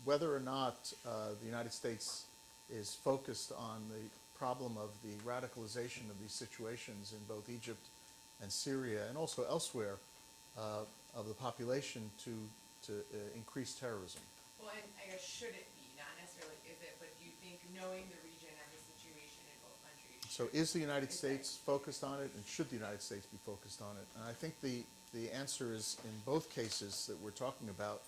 whether or not the United States is focused on the problem of the radicalization of these situations in both Egypt and Syria and also elsewhere of the population to increase terrorism. Well, and I guess should it be, not necessarily is it, but do you think knowing the region and the situation in both countries? So is the United States focused on it, and should the United States be focused on it? And I think the answer is, in both cases that we're talking about,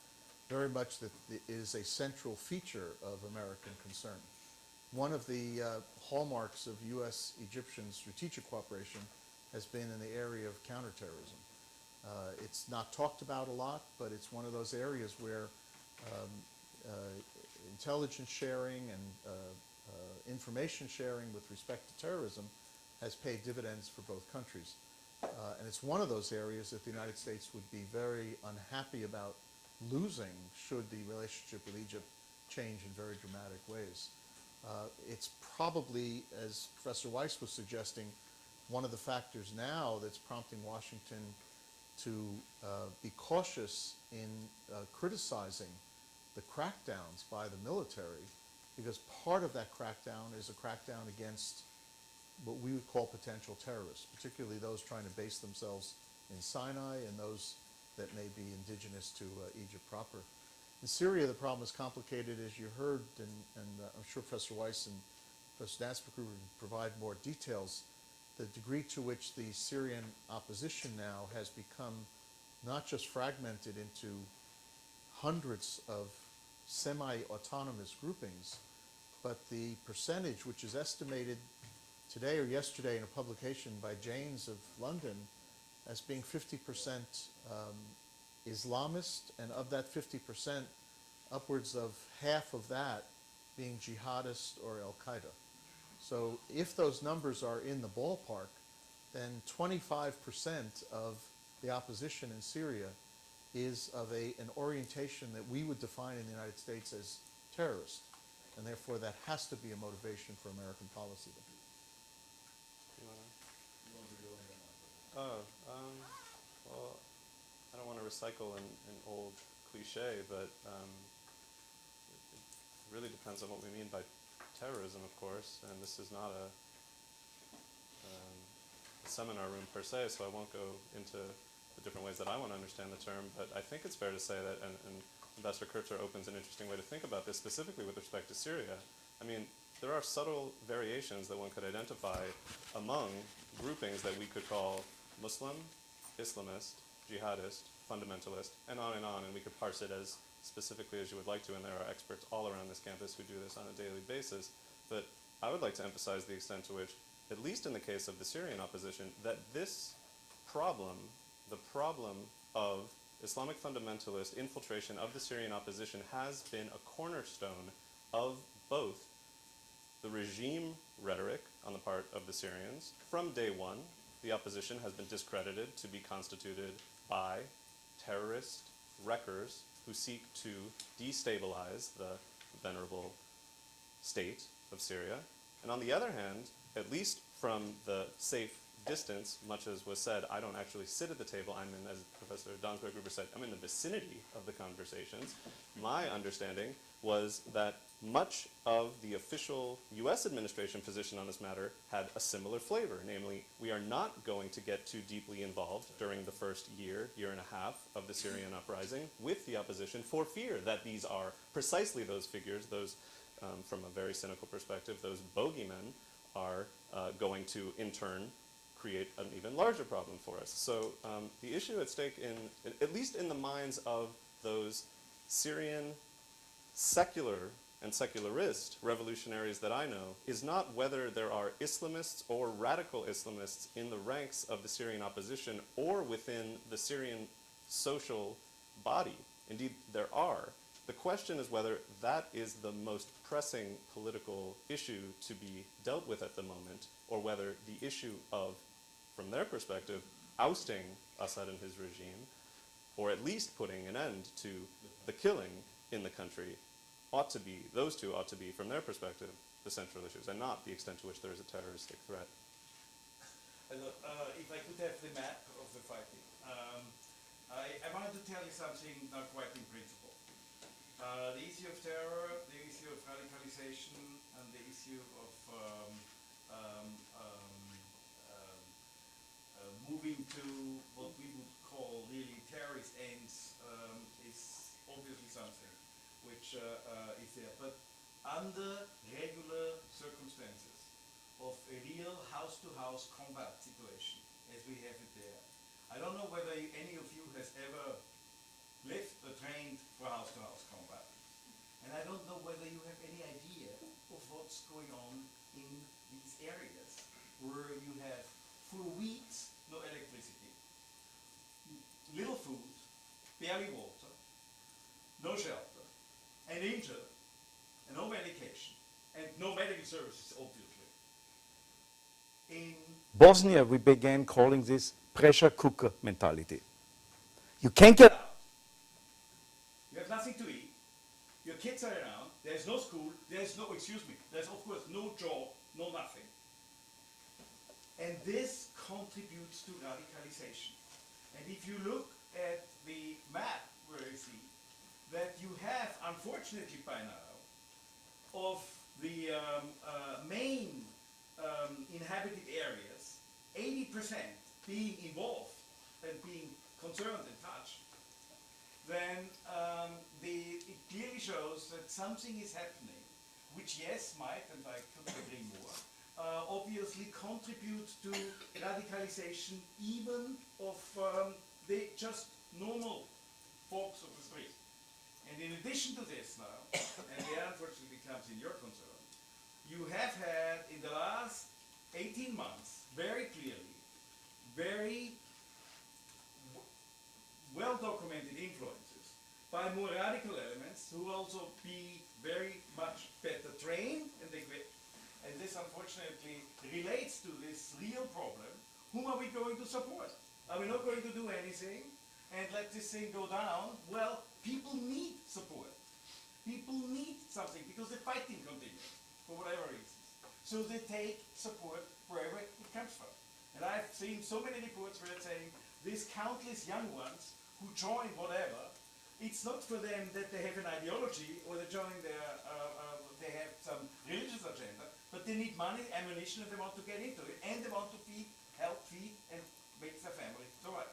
very much that it is a central feature of American concern. One of the hallmarks of U.S.-Egyptian strategic cooperation has been in the area of counterterrorism. It's not talked about a lot, but it's one of those areas where intelligence sharing and information sharing with respect to terrorism has paid dividends for both countries. And it's one of those areas that the United States would be very unhappy about losing should the relationship with Egypt change in very dramatic ways. It's probably, as Professor Weiss was suggesting, one of the factors now that's prompting Washington to be cautious in criticizing the crackdowns by the military, because part of that crackdown is a crackdown against what we would call potential terrorists, particularly those trying to base themselves in Sinai and those that may be indigenous to Egypt proper. In Syria, the problem is complicated, as you heard, and I'm sure Professor Weiss and Professor Danspeckgruber will provide more details. The degree to which the Syrian opposition now has become not just fragmented into hundreds of semi-autonomous groupings, but the percentage, which is estimated today or yesterday in a publication by Janes of London as being 50% Islamist, and of that 50%, upwards of half of that being jihadist or al-Qaeda. So if those numbers are in the ballpark, then 25% of the opposition in Syria is of an orientation that we would define in the United States as terrorist, and therefore that has to be a motivation for American policy. Well, I don't want to recycle an old cliche, but it really depends on what we mean by terrorism, of course, and this is not a seminar room per se, so I won't go into the different ways that I want to understand the term, but I think it's fair to say that, and Ambassador Kurtzer opens an interesting way to think about this, specifically with respect to Syria. I mean, there are subtle variations that one could identify among groupings that we could call Muslim, Islamist, jihadist, fundamentalist, and on, and we could parse it as specifically as you would like to, and there are experts all around this campus who do this on a daily basis, but I would like to emphasize the extent to which, at least in the case of the Syrian opposition, that this problem, the problem of Islamic fundamentalist infiltration of the Syrian opposition, has been a cornerstone of both the regime rhetoric on the part of the Syrians. From day one, the opposition has been discredited to be constituted by terrorist wreckers who seek to destabilize the venerable state of Syria. And on the other hand, at least from the safe distance, much as was said, I don't actually sit at the table. I'm in, as Professor Danspeckgruber said, I'm in the vicinity of the conversations. My understanding was that much of the official US administration position on this matter had a similar flavor, namely, we are not going to get too deeply involved during the first year and a half of the Syrian uprising with the opposition for fear that these are precisely those figures, those, from a very cynical perspective, those bogeymen are going to, in turn, create an even larger problem for us. So the issue at stake, at least in the minds of those Syrian secular and secularist revolutionaries that I know, is not whether there are Islamists or radical Islamists in the ranks of the Syrian opposition or within the Syrian social body. Indeed, there are. The question is whether that is the most pressing political issue to be dealt with at the moment, or whether the issue of, from their perspective, ousting Assad and his regime, or at least putting an end to the killing in the country, ought to be, those two ought to be, from their perspective, the central issues, and not the extent to which there is a terroristic threat. If I could have the map of the fighting. I wanted to tell you something not quite in principle. The issue of terror, the issue of radicalization, and the issue of moving to what we would call really terrorist ends is obviously something which is there. But under regular circumstances of a real house-to-house combat situation, as we have it there, I don't know whether any of you has ever lived or trained for house-to-house combat. And I don't know whether you have any idea of what's going on in these areas where you have, for weeks, no electricity, little food, barely water, no shelter, and injured, and no medication, and no medical services, obviously. In Bosnia, we began calling this pressure cooker mentality. You can't get out. You have nothing to eat. Your kids are around. There's no school. There's no, there's of course no job, no nothing. And this contributes to radicalization. And if you look at the map where you see that you have, unfortunately by now, of the main inhabited areas, 80% being involved and being concerned and touched, then it clearly shows that something is happening, which yes, might, and I couldn't agree more, obviously contributes to radicalization even of the just normal folks of the street. And in addition to this now, and there unfortunately comes in your concern, you have had in the last 18 months, very clearly, very well-documented influences by more radical elements who also be very much better trained and equipped. And this unfortunately relates to this real problem. Whom are we going to support? Are we not going to do anything and let this thing go down? Well, people need support. People need something because the fighting continues for whatever reasons. So they take support wherever it comes from. And I've seen so many reports where it's saying these countless young ones who join whatever, it's not for them that they have an ideology or they join they have some religious agenda, but they need money, ammunition, and they want to get into it, and they want to help feed, and make their family survive.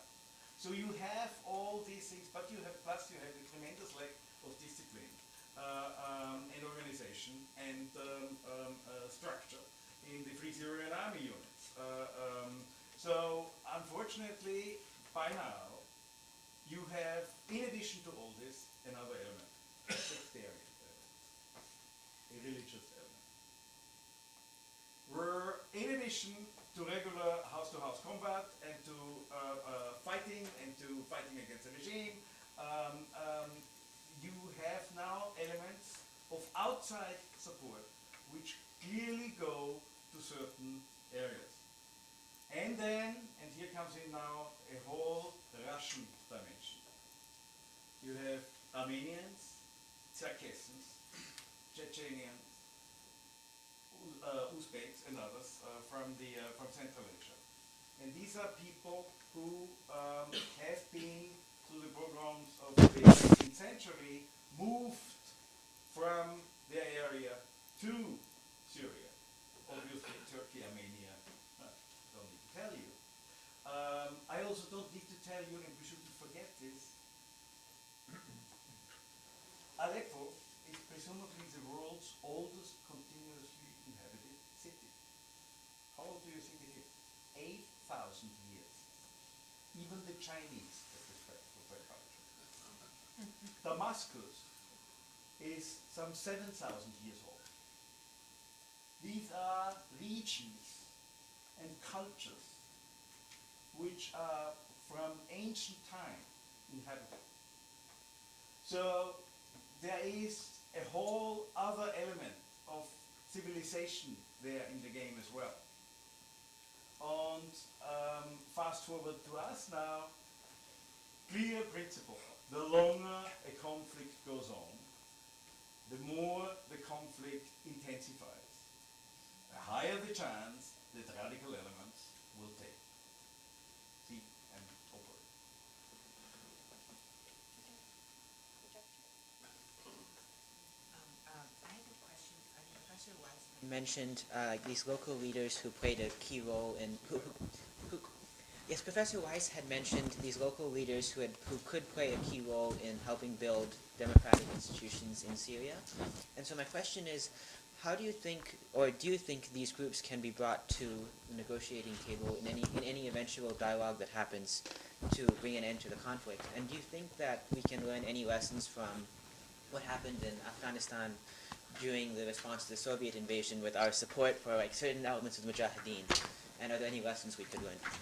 So you have all these things, but plus you have a tremendous lack of discipline and organization and structure in the Free Syrian Army units. So unfortunately, by now, you have, in addition to all this, another element, a sectarian element, a religious element. Where in addition to regular house-to-house combat and to fighting and to fighting against the regime, you have now elements of outside support which clearly go to certain areas. And then, and here comes in now a whole Russian dimension. You have Armenians, Circassians, Chechenians, Uzbeks and others from Central Asia. And these are people who have been, through the pogroms of the 19th century, moved from their area to Syria. Obviously, Turkey, Armenia, don't need to tell you. I also don't need to tell you, and we shouldn't forget this, Aleppo is presumably the world's oldest continuously inhabited city. How old do you think it is? 8,000 years. Even the Chinese have respect for their culture. Damascus is some 7,000 years old. These are regions and cultures which are from ancient time inhabited. So there is a whole other element of civilization there in the game as well. And fast forward to us now, clear principle. The longer a conflict goes on, the more the conflict intensifies. The higher the chance that radical elements will take. See and operate. I have a question. Professor Weiss mentioned these local leaders who played a key role in yes, Professor Weiss had mentioned these local leaders who could play a key role in helping build democratic institutions in Syria. And so my question is, how do you think, or do you think these groups can be brought to the negotiating table in any eventual dialogue that happens to bring an end to the conflict? And do you think that we can learn any lessons from what happened in Afghanistan during the response to the Soviet invasion with our support for like certain elements of the Mujahideen? And are there any lessons we could learn from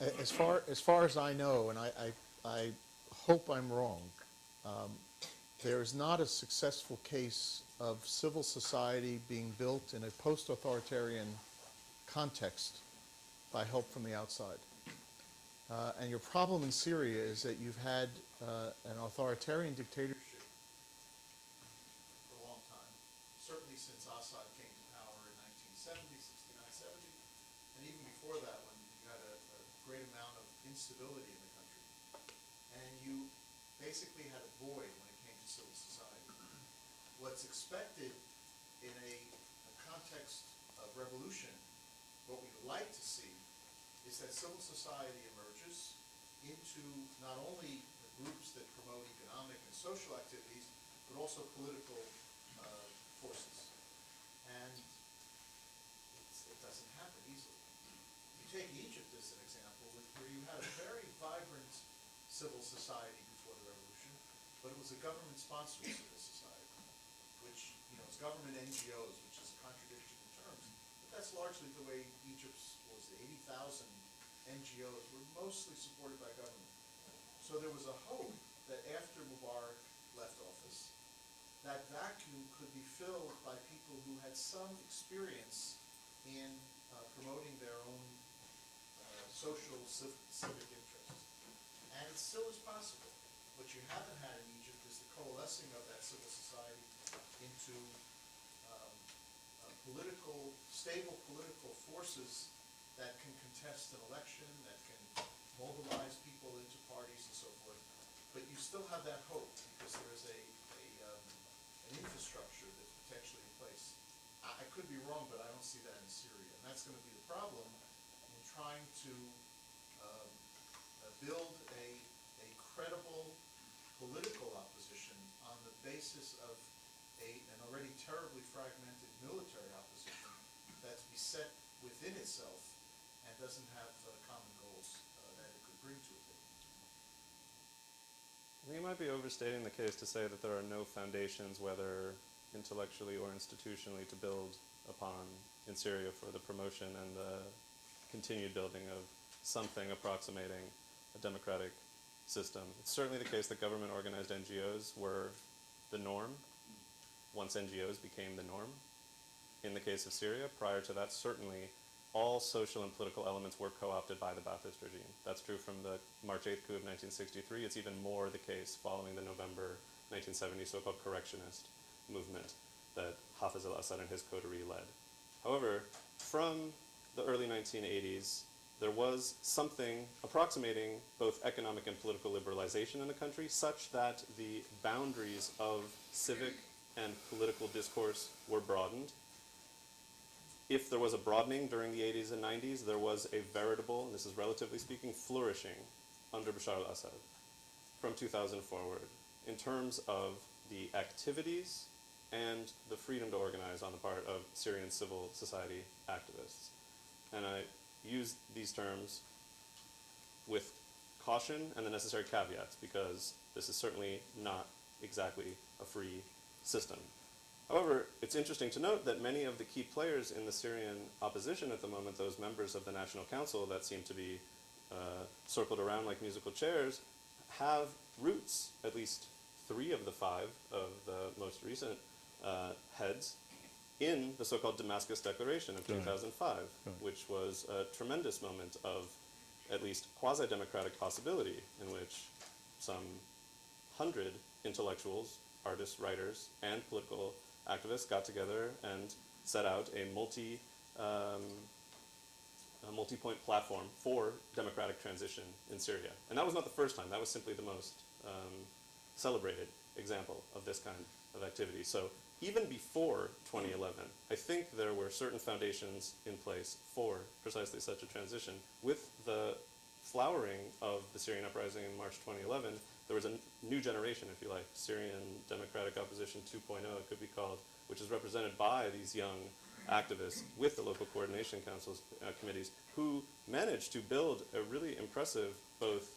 that? As far as I know, and I hope I'm wrong, there is not a successful case of civil society being built in a post-authoritarian context by help from the outside. And your problem in Syria is that you've had an authoritarian dictatorship for a long time, certainly since Assad came to power in 1970, 69, 70, and even before that when you had a great amount of instability in the country. And you basically had a void when it came to civil society. What's expected in a context of revolution, what we would like to see, is that civil society emerges into not only the groups that promote economic and social activities, but also political forces. And it doesn't happen easily. You take Egypt as an example, where you had a very vibrant civil society before the revolution, but it was a government-sponsored civil society, which, is government NGOs, which is a contradiction in terms, but that's largely the way Egypt's, 80,000 NGOs were mostly supported by government. So there was a hope that after Mubarak left office, that vacuum could be filled by people who had some experience in promoting their own social, civic interests. And it still is possible. What you haven't had in Egypt is the coalescing of that civil society into stable political forces that can contest an election, that can mobilize people into parties and so forth. But you still have that hope because there is an infrastructure that's potentially in place. I could be wrong, but I don't see that in Syria. And that's going to be the problem in trying to build a credible political opposition on the basis of an already terribly fragmented military opposition that's beset within itself and doesn't have common goals that it could bring to a table. You might be overstating the case to say that there are no foundations, whether intellectually or institutionally, to build upon in Syria for the promotion and the continued building of something approximating a democratic system. It's certainly the case that government-organized NGOs were the norm once NGOs became the norm. In the case of Syria, prior to that, certainly all social and political elements were co-opted by the Ba'athist regime. That's true from the March 8th coup of 1963. It's even more the case following the November 1970 so-called correctionist movement that Hafez al-Assad and his coterie led. However, from the early 1980s, there was something approximating both economic and political liberalization in the country, such that the boundaries of civic and political discourse were broadened. If there was a broadening during the 80s and 90s, there was a veritable, and this is relatively speaking, flourishing under Bashar al-Assad from 2000 forward in terms of the activities and the freedom to organize on the part of Syrian civil society activists. And I use these terms with caution and the necessary caveats, because this is certainly not exactly a free system. However, it's interesting to note that many of the key players in the Syrian opposition at the moment, those members of the National Council that seem to be circled around like musical chairs, have roots, at least 3 of the 5 of the most recent heads, in the so-called Damascus Declaration of 2005, which was a tremendous moment of at least quasi-democratic possibility, in which some 100 intellectuals, artists, writers, and political activists got together and set out a multi-point platform for democratic transition in Syria. And that was not the first time. That was simply the most celebrated example of this kind of activity. So even before 2011, I think there were certain foundations in place for precisely such a transition. With the flowering of the Syrian uprising in March 2011, there was a new generation, if you like, Syrian Democratic Opposition 2.0, it could be called, which is represented by these young activists with the local coordination councils, committees, who managed to build a really impressive both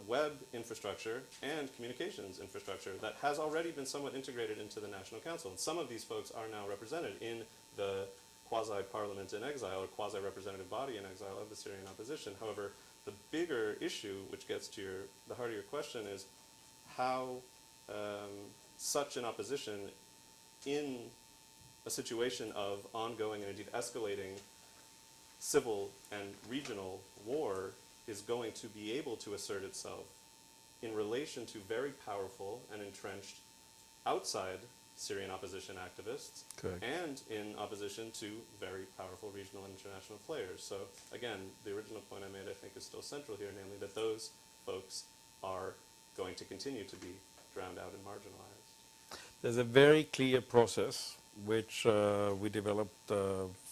web infrastructure and communications infrastructure that has already been somewhat integrated into the National Council. And some of these folks are now represented in the quasi-parliament in exile, or quasi-representative body in exile of the Syrian opposition. However, the bigger issue, which gets to the heart of your question, is how such an opposition in a situation of ongoing and indeed escalating civil and regional war is going to be able to assert itself in relation to very powerful and entrenched outside Syrian opposition activists, and in opposition to very powerful regional and international players. So again, the original point I made, I think, is still central here, namely that those folks are going to continue to be drowned out and marginalized. There's a very clear process which we developed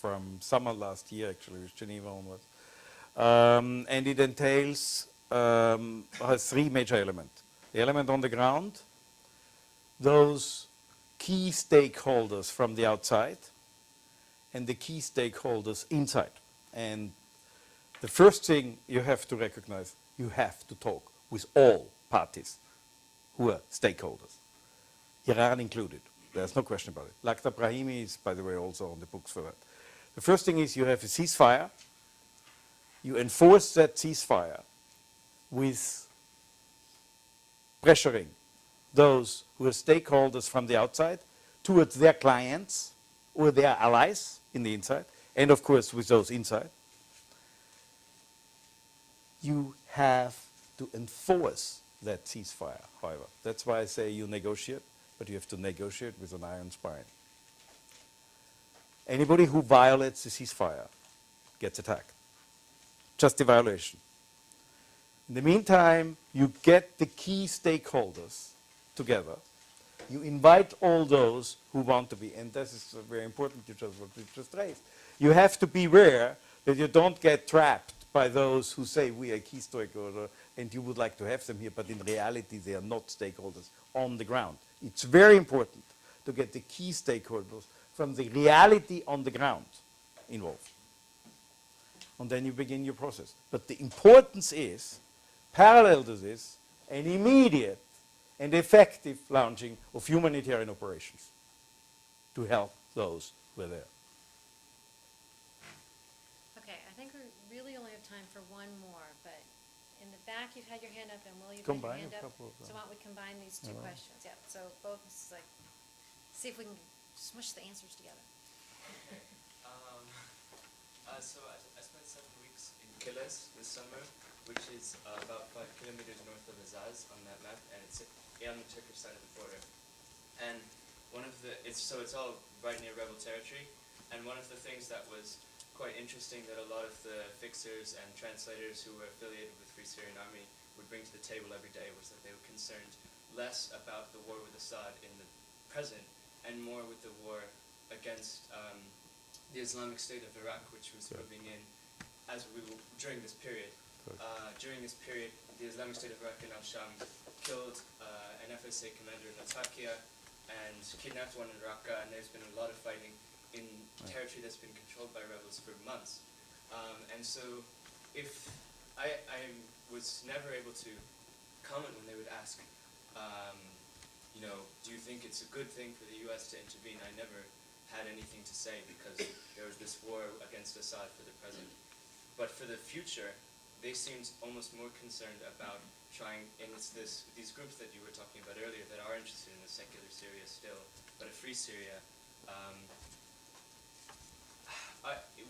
from summer last year, actually, with Geneva onwards. And it entails, has 3 major elements. The element on the ground, those key stakeholders from the outside, and the key stakeholders inside. And the first thing you have to recognize, you have to talk with all parties who are stakeholders, Iran included. There's no question about it. Lakhdar Brahimi is, by the way, also on the books for that. The first thing is you have a ceasefire. You enforce that ceasefire with pressuring those who are stakeholders from the outside towards their clients or their allies in the inside, and of course with those inside. You have to enforce that ceasefire, however. That's why I say you negotiate, but you have to negotiate with an iron spine. Anybody who violates the ceasefire gets attacked. Just a violation. In the meantime, you get the key stakeholders together. You invite all those who want to be, and this is very important, what you just raised. You have to beware that you don't get trapped by those who say we are key stakeholders and you would like to have them here, but in reality they are not stakeholders on the ground. It's very important to get the key stakeholders from the reality on the ground involved. And then you begin your process. But the importance is, parallel to this, an immediate and effective launching of humanitarian operations to help those who are there. Okay, I think we really only have time for one more, but in the back, you've had your hand up, and Will, you've had your Combine hand a up. couple of So them. why don't we combine these two questions? Yeah, so both, this is like, see if we can smush the answers together. So I spent 7 weeks in Kilis this summer, which is about 5 kilometers north of Azaz on that map, and it's on the Turkish side of the border. And one of the, it's all right near rebel territory, and one of the things that was quite interesting that a lot of the fixers and translators who were affiliated with Free Syrian Army would bring to the table every day was that they were concerned less about the war with Assad in the present and more with the war against the Islamic State of Iraq, which was moving in during this period. During this period, the Islamic State of Iraq in Al-Sham killed an FSA commander in Latakia and kidnapped one in Raqqa, and there's been a lot of fighting in territory that's been controlled by rebels for months. And so if I was never able to comment when they would ask, do you think it's a good thing for the US to intervene? I never had anything to say because there was this war against Assad for the present. But for the future, they seemed almost more concerned about trying, and it's these groups that you were talking about earlier that are interested in a secular Syria still, but a free Syria.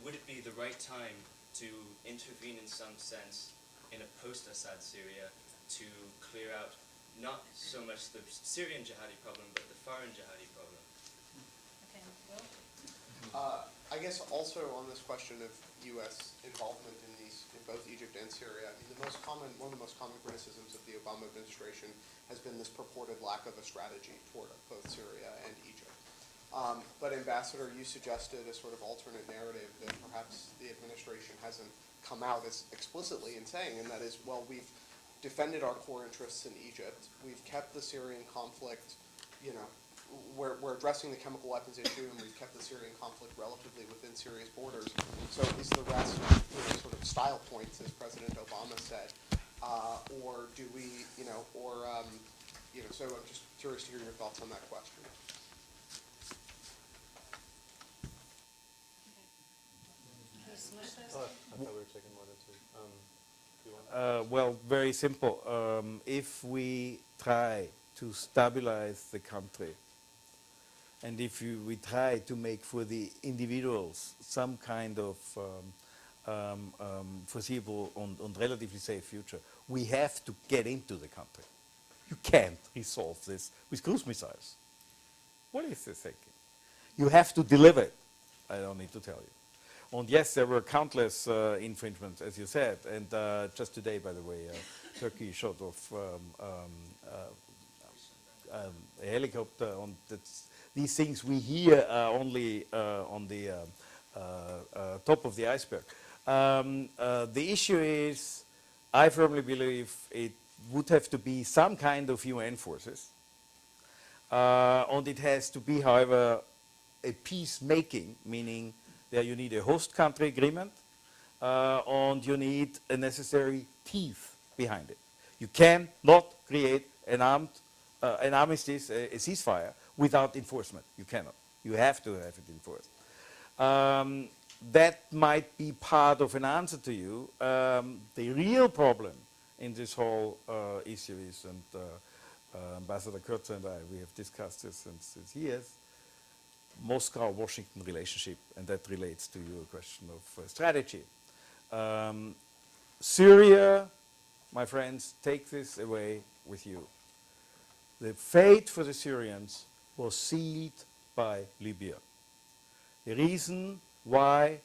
Would it be the right time to intervene in some sense in a post-Assad Syria to clear out not so much the Syrian jihadi problem, but the foreign jihadi problem? Okay, Will? I guess also on this question of U.S. involvement in both Egypt and Syria, I mean, one of the most common criticisms of the Obama administration has been this purported lack of a strategy toward both Syria and Egypt. But Ambassador, you suggested a sort of alternate narrative that perhaps the administration hasn't come out as explicitly in saying, and that is, well, we've defended our core interests in Egypt, we've kept the Syrian conflict, we're addressing the chemical weapons issue, and we've kept the Syrian conflict relatively within Syria's borders. So is the rest sort of style points, as President Obama said, or do we, so I'm just curious to hear your thoughts on that question. Can you smush those? I thought we were taking more than 2. Do you want? Well, very simple. If we try to stabilize the country, and if we try to make for the individuals some kind of foreseeable and relatively safe future, we have to get into the country. You can't resolve this with cruise missiles. What is this thinking? You have to deliver it. I don't need to tell you. And yes, there were countless infringements, as you said. And just today, by the way, Turkey shot off a helicopter. On these things we hear only on the top of the iceberg. The issue is, I firmly believe it would have to be some kind of UN forces. And it has to be, however, a peacemaking, meaning that you need a host country agreement, and you need a necessary teeth behind it. You cannot create an armistice, a ceasefire, without enforcement. You cannot. You have to have it enforced. That might be part of an answer to you. The real problem in this whole issue is, and Ambassador Kurtzer and I, we have discussed this since years, Moscow-Washington relationship, and that relates to your question of strategy. Syria, my friends, take this away with you. The fate for the Syrians was sealed by Libya. The reason why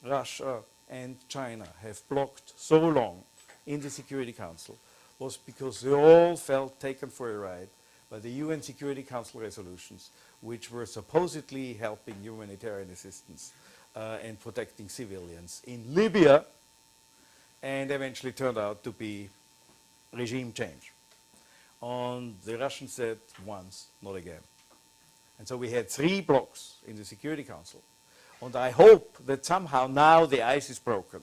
Russia and China have blocked so long in the Security Council was because they all felt taken for a ride by the UN Security Council resolutions, which were supposedly helping humanitarian assistance and protecting civilians in Libya, and eventually turned out to be regime change. And the Russians said once, not again. And so we had 3 blocks in the Security Council. And I hope that somehow now the ice is broken.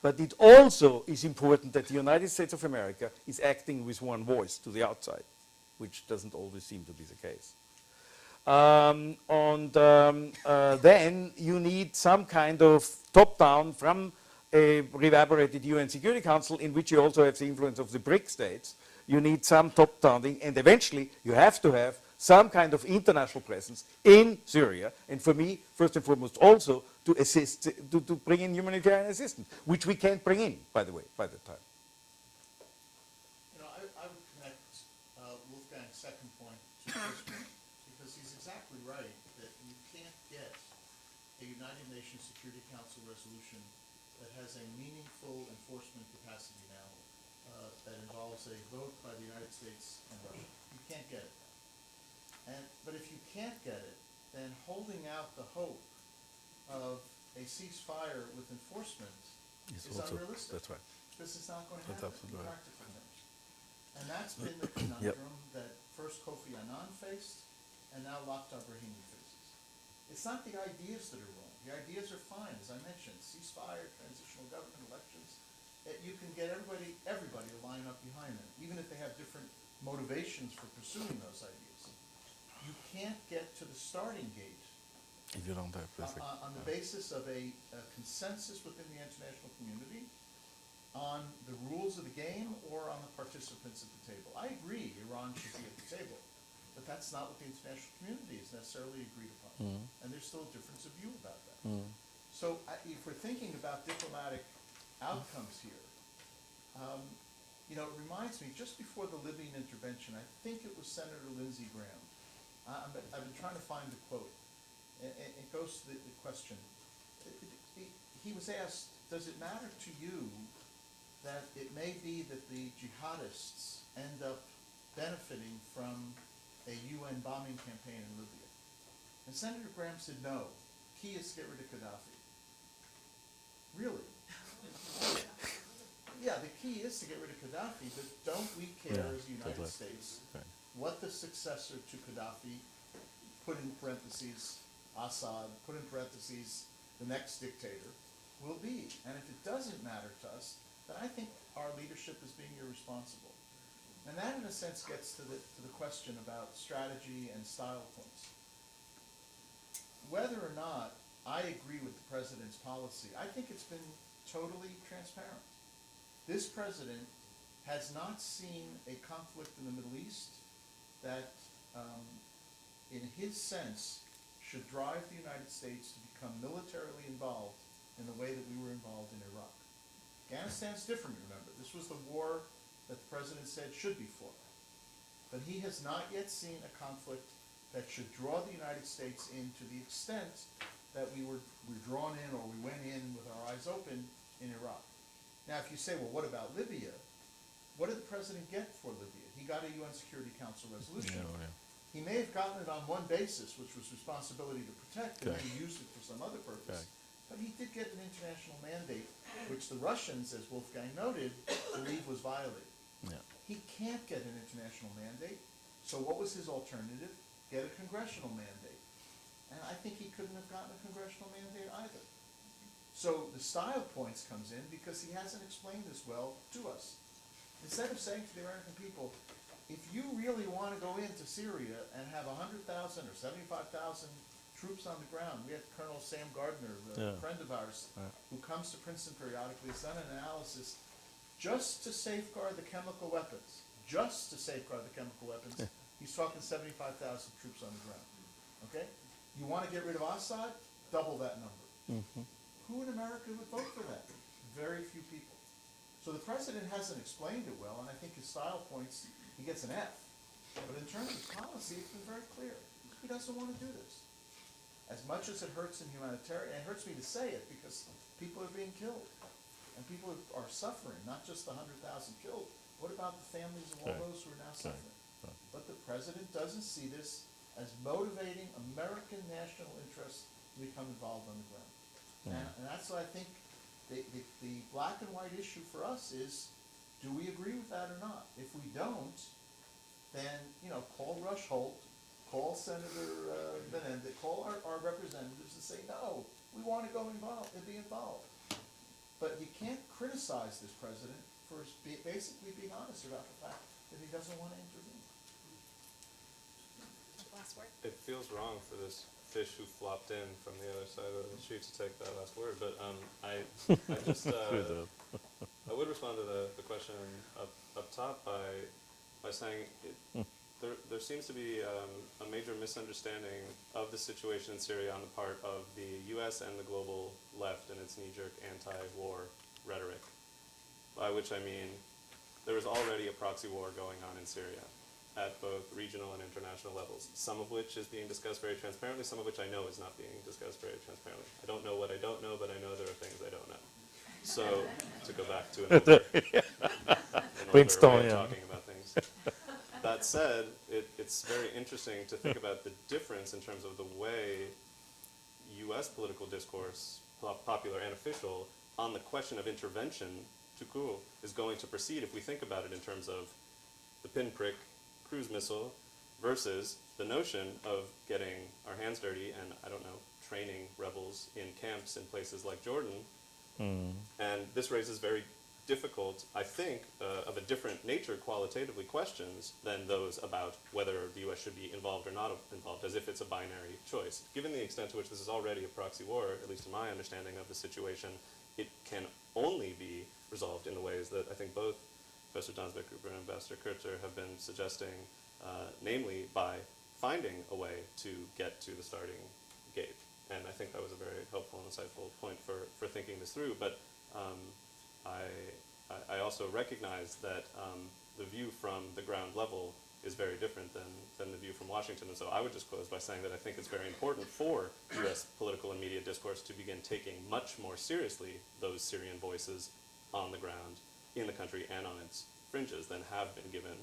But it also is important that the United States of America is acting with one voice to the outside. which doesn't always seem to be the case. Then you need some kind of top-down from a reverberated UN Security Council in which you also have the influence of the BRIC states. You need some top-downing, and eventually you have to have some kind of international presence in Syria, and for me, first and foremost, also to assist, to bring in humanitarian assistance, which we can't bring in, by the way, by the time. You know, I would connect Wolfgang's second point to this point, because he's exactly right that you can't get a United Nations Security Council resolution that has a meaningful enforcement capacity now that involves a vote by the United States and Russia. You can't get it. But if you can't get it, then holding out the hope of a ceasefire with enforcement is unrealistic. That's right. Because it's not going to That's happen in absolutely right. practical terms. And that's been the conundrum that first Kofi Annan faced, and now Lakhdar Brahimi faces. It's not the ideas that are wrong. The ideas are fine, as I mentioned, ceasefire, transitional government, elections. You can get everybody to line up behind them, even if they have different motivations for pursuing those ideas. You can't get to the starting gate If you don't have this. on the basis of a consensus within the international community on the rules of the game or on the participants at the table. I agree Iran should be at the table, but that's not what the international community has necessarily agreed upon. And there's still a difference of view about that. So if we're thinking about diplomatic outcomes here, you know, it reminds me, just before the Libyan intervention, I think it was Senator Lindsey Graham. I've been trying to find the quote. It goes to the question. He was asked, does it matter to you that it may be that the jihadists end up benefiting from a UN bombing campaign in Libya? And Senator Graham said, no, key is to get rid of Gaddafi. Really? Yeah, the key is to get rid of Gaddafi, but don't we care as the United States what the successor to Gaddafi, put in parentheses Assad, put in parentheses the next dictator, will be? And if it doesn't matter to us, then I think our leadership is being irresponsible. And that, in a sense, gets to the question about strategy and style points. Whether or not I agree with the president's policy, I think it's been totally transparent. This president has not seen a conflict in the Middle East that, in his sense, should drive the United States to become militarily involved in the way that we were involved in Iraq. Afghanistan's different, remember. This was the war that the president said should be fought. But he has not yet seen a conflict that should draw the United States in to the extent that we were drawn in or we went in with our eyes open in Iraq. Now, if you say, well, what about Libya? What did the president get for Libya? He got a UN Security Council resolution. He may have gotten it on one basis, which was responsibility to protect, and then he used it for some other purpose. But he did get an international mandate, which the Russians, as Wolfgang noted, believe was violated. He can't get an international mandate, so what was his alternative? Get a congressional mandate. And I think he couldn't have gotten a congressional mandate either. So the style points comes in because he hasn't explained this well to us. Instead of saying to the American people, if you really want to go into Syria and have 100,000 or 75,000 troops on the ground, we had Colonel Sam Gardner, a friend of ours, who comes to Princeton periodically, has done an analysis just to safeguard the chemical weapons. Just to safeguard the chemical weapons, he's talking 75,000 troops on the ground. Okay? You want to get rid of Assad? Double that number. Who in America would vote for that? Very few people. So the president hasn't explained it well, and I think his style points, he gets an F. But in terms of policy, it's been very clear. He doesn't want to do this. As much as it hurts in humanitarian, and it hurts me to say it because people are being killed. And people are suffering, not just the 100,000 killed. What about the families of all those who are now suffering? But the president doesn't see this as motivating American national interests to become involved on the ground. And that's what I think the black and white issue for us is, do we agree with that or not? If we don't, then, you know, call Rush Holt, call Senator Menendez, call our representatives and say, no, we want to go involved and be involved. But you can't criticize this president for basically being honest about the fact that he doesn't want to intervene. last word. It feels wrong for this fish who flopped in from the other side of the street to take that last word, but I just I would respond to the question up top by saying there seems to be a major misunderstanding of the situation in Syria on the part of the U.S. and the global left and its knee-jerk anti-war rhetoric, by which I mean there is already a proxy war going on in Syria at both regional and international levels, some of which is being discussed very transparently, some of which I know is not being discussed very transparently. I don't know what I don't know, but I know there are things I don't know. So, to go back to an older way of talking about things. That said, it's very interesting to think about the difference in terms of the way U.S. political discourse, popular and official, on the question of intervention, tout court, is going to proceed if we think about it in terms of the pinprick cruise missile versus the notion of getting our hands dirty and, I don't know, training rebels in camps in places like Jordan. And this raises very difficult, I think, of a different nature qualitatively questions than those about whether the U.S. should be involved or not involved, as if it's a binary choice. Given the extent to which this is already a proxy war, at least in my understanding of the situation, it can only be resolved in the ways that I think both Professor Danspeckgruber and Ambassador Kurtzer have been suggesting, namely by finding a way to get to the starting gate. And I think that was a very helpful and insightful point for thinking this through. But I also recognize that the view from the ground level is very different than the view from Washington. And so I would just close by saying that I think it's very important for U.S. political and media discourse to begin taking much more seriously those Syrian voices on the ground in the country and on its fringes than have been given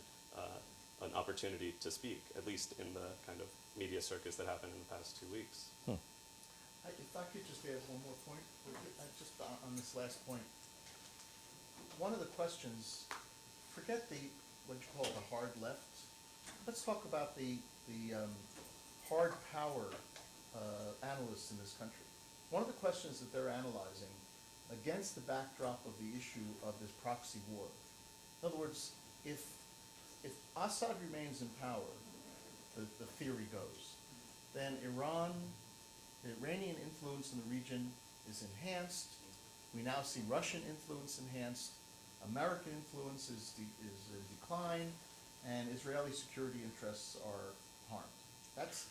an opportunity to speak, at least in the kind of media circus that happened in the past 2 weeks. If I could just add one more point, just on this last point. One of the questions, forget what you call the hard left. Let's talk about the hard power analysts in this country. One of the questions that they're analyzing against the backdrop of the issue of this proxy war. In other words, if Assad remains in power, the theory goes, then the Iranian influence in the region is enhanced. We now see Russian influence enhanced. American influence is in decline, and Israeli security interests are harmed. That's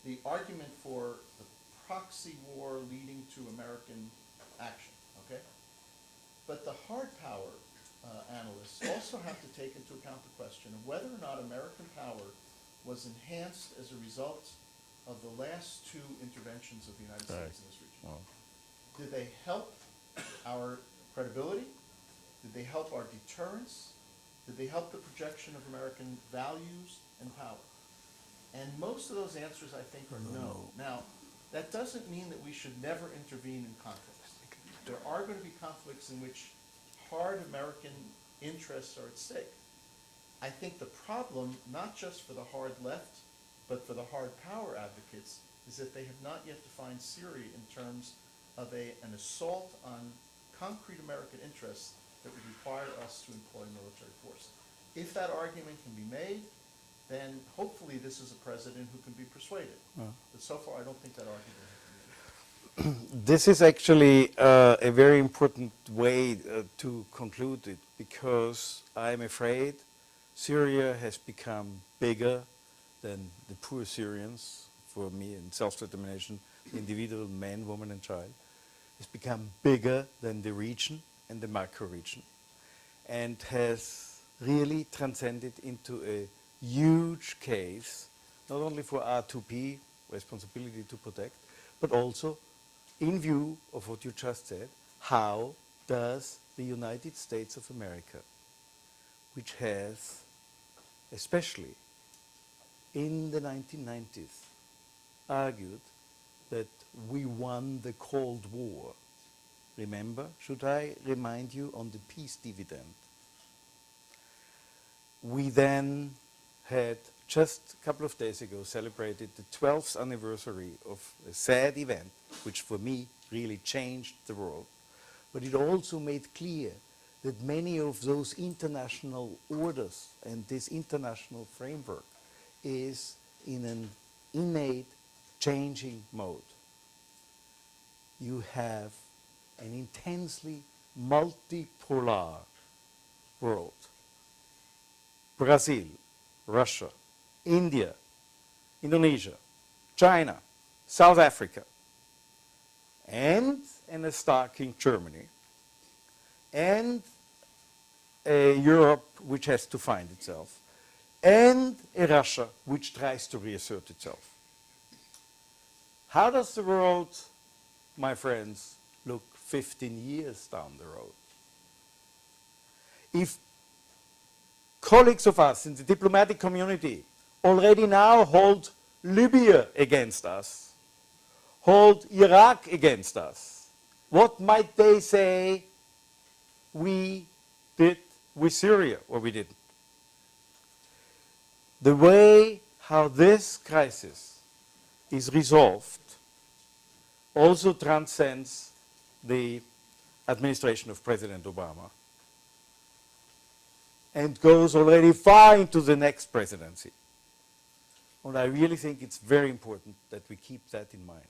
the argument for the proxy war leading to American action, okay? But the hard power analysts also have to take into account the question of whether or not American power was enhanced as a result of the last two interventions of the United States in this region. Did they help our credibility? Did they help our deterrence? Did they help the projection of American values and power? And most of those answers, I think, are no. Now, that doesn't mean that we should never intervene in conflicts. There are going to be conflicts in which hard American interests are at stake. I think the problem, not just for the hard left, but for the hard power advocates, is that they have not yet defined Syria in terms of an assault on concrete American interests that would require us to employ military force. If that argument can be made, then hopefully this is a president who can be persuaded. But so far, I don't think that argument has been made. This is actually a very important way to conclude it, because I'm afraid Syria has become bigger than the poor Syrians, for me, in self-determination, individual man, woman, and child. It's become bigger than the region and the macro-region, and has really transcended into a huge case, not only for R2P, responsibility to protect, but also in view of what you just said, how does the United States of America, which has, especially in the 1990s, argued that we won the Cold War. Remember, should I remind you on the peace dividend? We then had, just a couple of days ago, celebrated the 12th anniversary of a sad event, which for me really changed the world. But it also made clear that many of those international orders and this international framework is in a innate changing mode. You have an intensely multipolar world. Brazil, Russia, India, Indonesia, China, South Africa, and an erstarking Germany, and a Europe which has to find itself, and a Russia which tries to reassert itself. How does the world, my friends, look 15 years down the road? If colleagues of us in the diplomatic community already now hold Libya against us, hold Iraq against us, what might they say we did with Syria or we didn't? The way how this crisis is resolved also transcends the administration of President Obama and goes already far into the next presidency. And I really think it's very important that we keep that in mind.